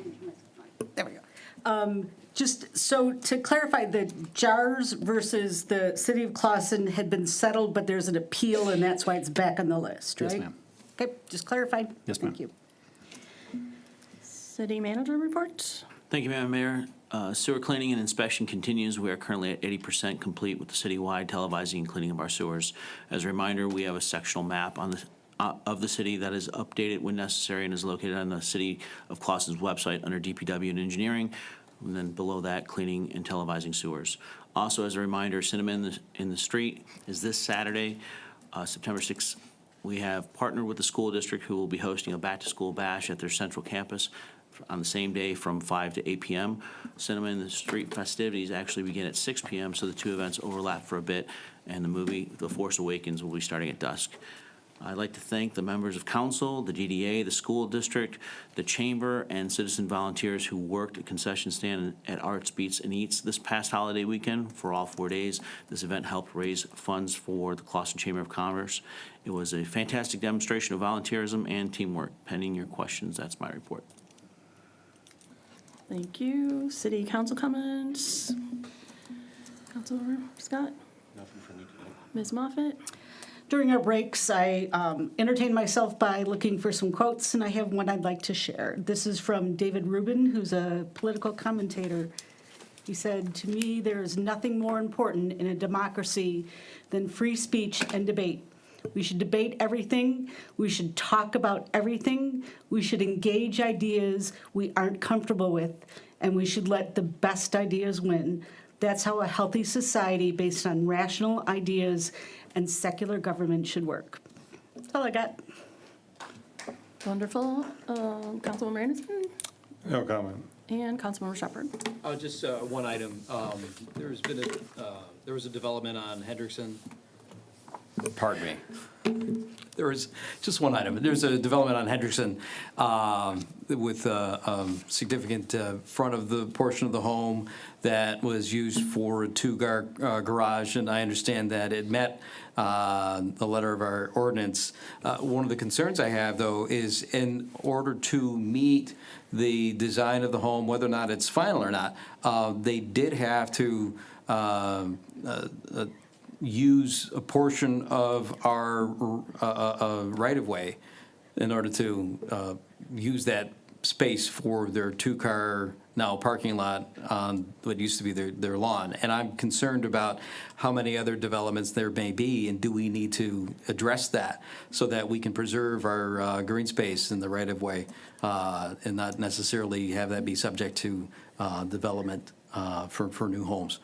There we go. Just so to clarify, the JARS versus the City of Clawson had been settled, but there's an appeal, and that's why it's back on the list, right? Yes, ma'am. Okay, just clarified. Yes, ma'am. Thank you. City manager report. Thank you, Madam Mayor. Sewer cleaning and inspection continues. We are currently at 80% complete with the citywide televising and cleaning of our sewers. As a reminder, we have a sectional map on of the city that is updated when necessary and is located on the City of Clawson's website under DPW and Engineering. And then below that, cleaning and televising sewers. Also, as a reminder, Cinema in the Street is this Saturday, September 6th. We have partnered with the school district who will be hosting a back-to-school bash at their central campus on the same day from 5 to 8 p.m. Cinema in the Street festivities actually begin at 6 p.m., so the two events overlap for a bit, and the movie The Force Awakens will be starting at dusk. I'd like to thank the members of council, the GDA, the school district, the chamber, and citizen volunteers who worked at concession stand at Arts, Beats, and Eats this past holiday weekend for all 4 days. This event helped raise funds for the Clawson Chamber of Commerce. It was a fantastic demonstration of volunteerism and teamwork. Pending your questions, that's my report. Thank you. City council comments? Councilor Scott? Nothing for me tonight. Ms. Moffett? During our breaks, I entertained myself by looking for some quotes, and I have one I'd like to share. This is from David Rubin, who's a political commentator. He said, "To me, there is nothing more important in a democracy than free speech and debate. We should debate everything. We should talk about everything. We should engage ideas we aren't comfortable with, and we should let the best ideas win. That's how a healthy society based on rational ideas and secular government should work." That's all I got. Wonderful. Councilwoman Anderson No comment. and Councilmember Shepherd. Just one item. There was a development on Hendrickson. Pardon me. There was just one item. There's a development on Hendrickson with a significant front of the portion of the home that was used for a two-car garage, and I understand that it met the letter of our ordinance. One of the concerns I have, though, is in order to meet the design of the home, whether or not it's final or not, they did have to use a portion of our right-of-way in order to use that space for their two-car now parking lot on what used to be their lawn. And I'm concerned about how many other developments there may be, and do we need to address that so that we can preserve our green space in the right-of-way and not necessarily have that be subject to development for new homes.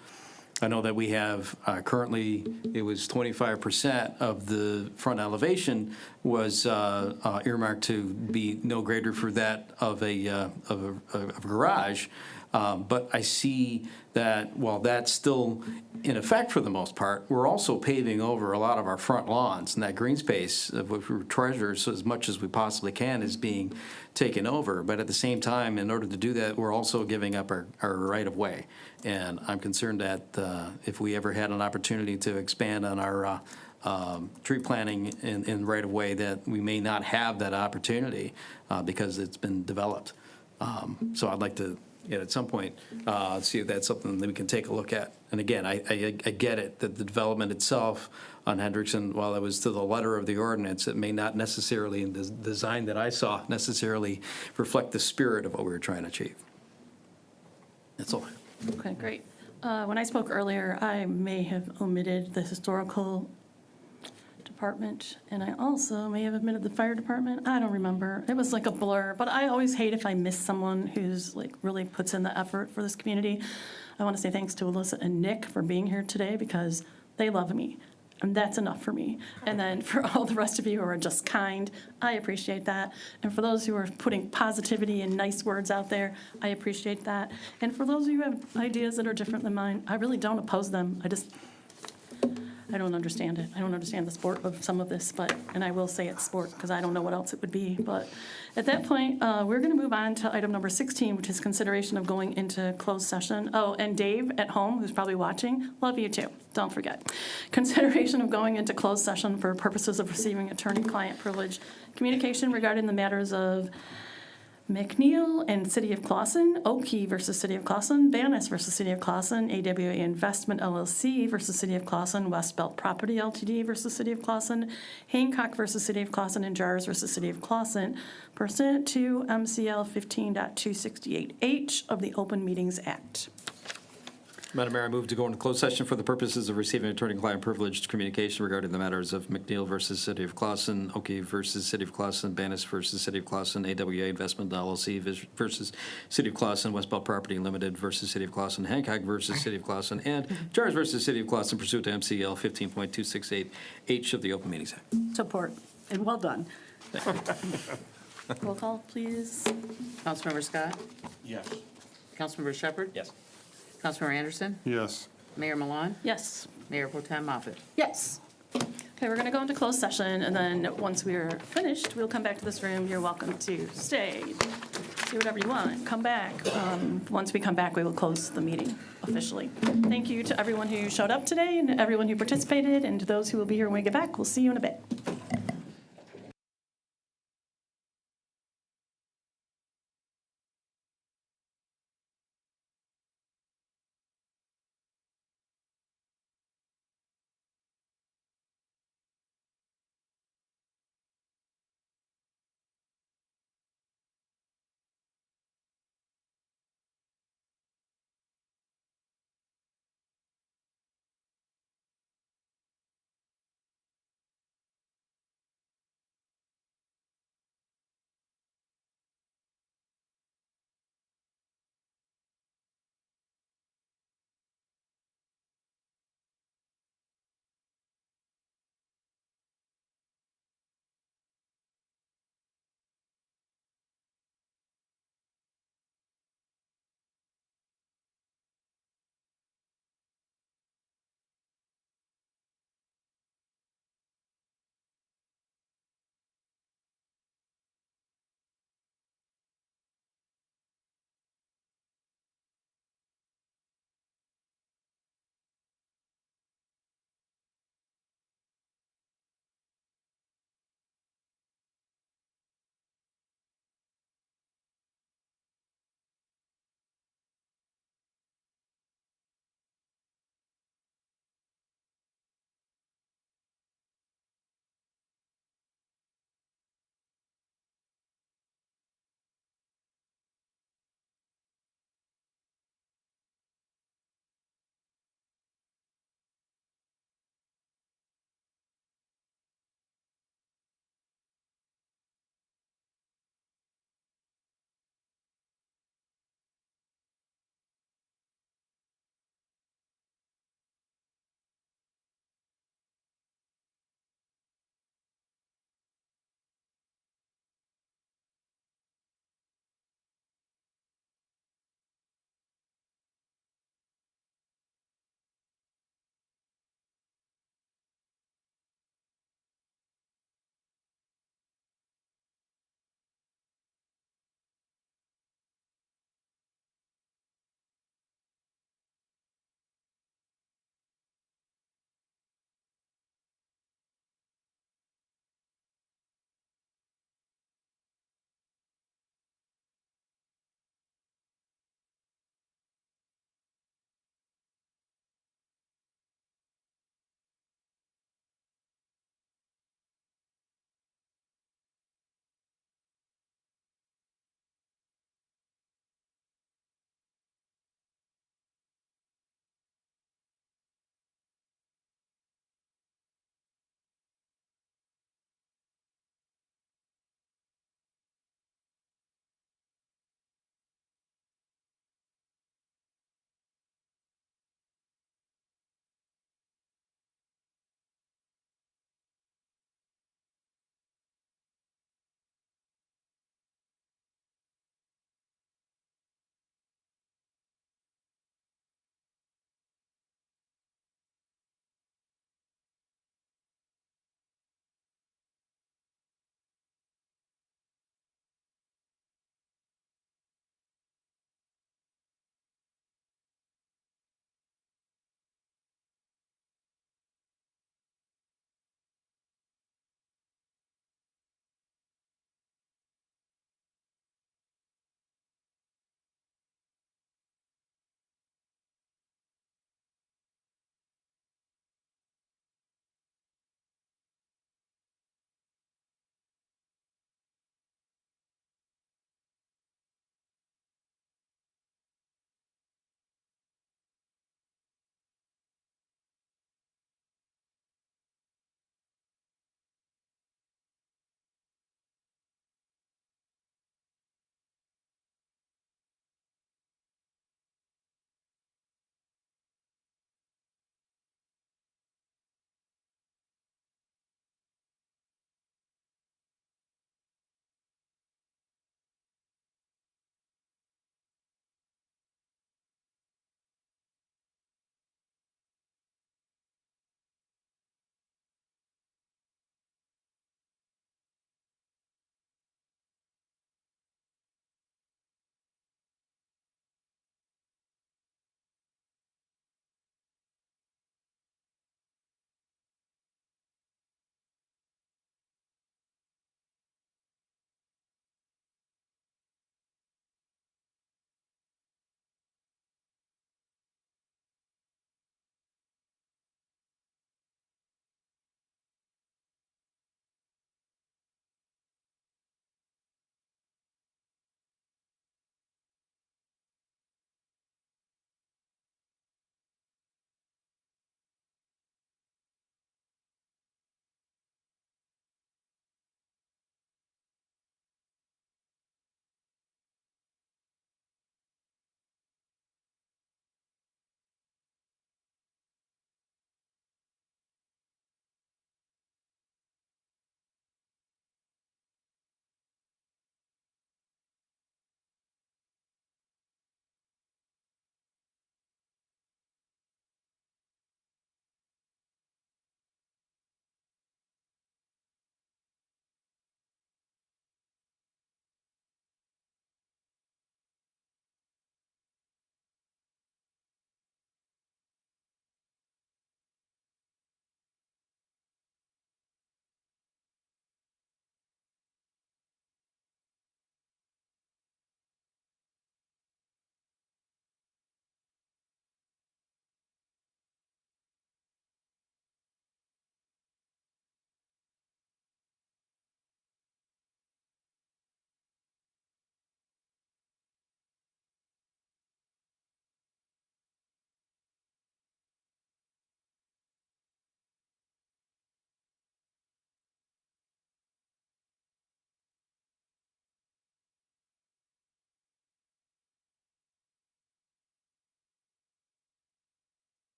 I know that we have currently, it was 25% of the front elevation was earmarked to be no greater for that of a garage. But I see that while that's still in effect for the most part, we're also paving over a lot of our front lawns, and that green space of which we treasure so as much as we possibly can is being taken over. But at the same time, in order to do that, we're also giving up our right of way. And I'm concerned that if we ever had an opportunity to expand on our tree planting in right of way, that we may not have that opportunity because it's been developed. So I'd like to, at some point, see if that's something that we can take a look at. And again, I get it, that the development itself on Hendrickson, while it was to the letter of the ordinance, it may not necessarily, in the design that I saw, necessarily reflect the spirit of what we were trying to achieve. That's all. Okay, great. When I spoke earlier, I may have omitted the historical department, and I also may have omitted the fire department. I don't remember. It was like a blur, but I always hate if I miss someone who's like really puts in the effort for this community. I want to say thanks to Alyssa and Nick for being here today because they love me, and that's enough for me. And then for all the rest of you who are just kind, I appreciate that. And for those who are putting positivity and nice words out there, I appreciate that. And for those of you who have ideas that are different than mine, I really don't oppose them. I don't understand it. I don't understand the sport of some of this, and I will say it's sport because I don't know what else it would be. But at that point, we're going to move on to item number 16, which is consideration of going into closed session. Oh, and Dave at home, who's probably watching, love you too. Don't forget. Consideration of going into closed session for purposes of receiving attorney-client privilege communication regarding the matters of McNeil and City of Clawson, Oakey versus City of Clawson, Vanis versus City of Clawson, AWA Investment LLC versus City of Clawson, Westbelt Property Ltd versus City of Clawson, Hancock versus City of Clawson, and Jars versus City of Clawson, pursuant to MCL 15.268H of the Open Meetings Act. Madam Mayor, I move to go into closed session for the purposes of receiving attorney-client privileged communication regarding the matters of McNeil versus City of Clausen, Oki versus City of Clausen, Banis versus City of Clausen, AWA Investment LLC versus City of Clausen, Westbelt Property Limited versus City of Clausen, Hancock versus City of Clausen, and Jars versus City of Clausen pursuant to MCL 15.268H of the Open Meetings Act. Support, and well done. Roll call, please. Councilmember Scott? Yes. Councilmember Shepherd? Yes. Councilmember Anderson? Yes. Mayor Milan? Yes. Mayor Pro Tem Moffett? Yes. Okay, we're going to go into closed session, and then once we're finished, we'll come back to this room. You're welcome to stay, do whatever you want, come back. Once we come back, we will close the meeting officially. Thank you to everyone who showed up today and everyone who participated, and to those who will be here when we get back. We'll see you in a bit.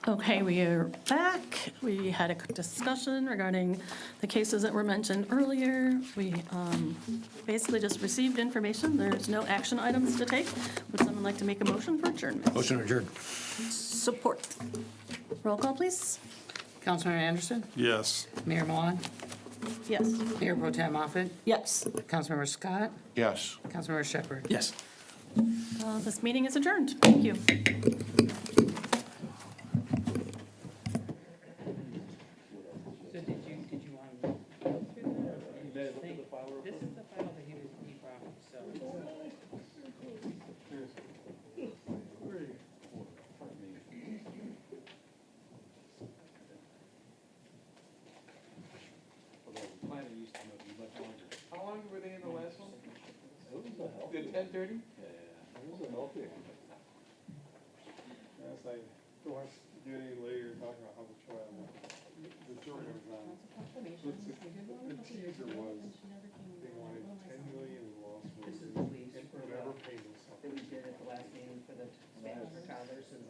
Okay, we are back. We had a discussion regarding the cases that were mentioned earlier. We basically just received information. There's no action items to take. Would someone like to make a motion for adjournment? Motion adjourned. Support. Roll call, please. Councilmember Anderson? Yes. Mayor Milan? Yes. Mayor Pro Tem Moffett? Yes. Councilmember Scott? Yes. Councilmember Shepherd? Yes. This meeting is adjourned. Thank you. So did you want to go through that? This is the file that he brought, so. How long were they in the last one? Did 10:30? As I don't want to get any later talking about how the trial went. The jury was on. The teaser was, they wanted 10 million in loss. This is the lease and never paid us. that we did at the last meeting for the Spanish Congress and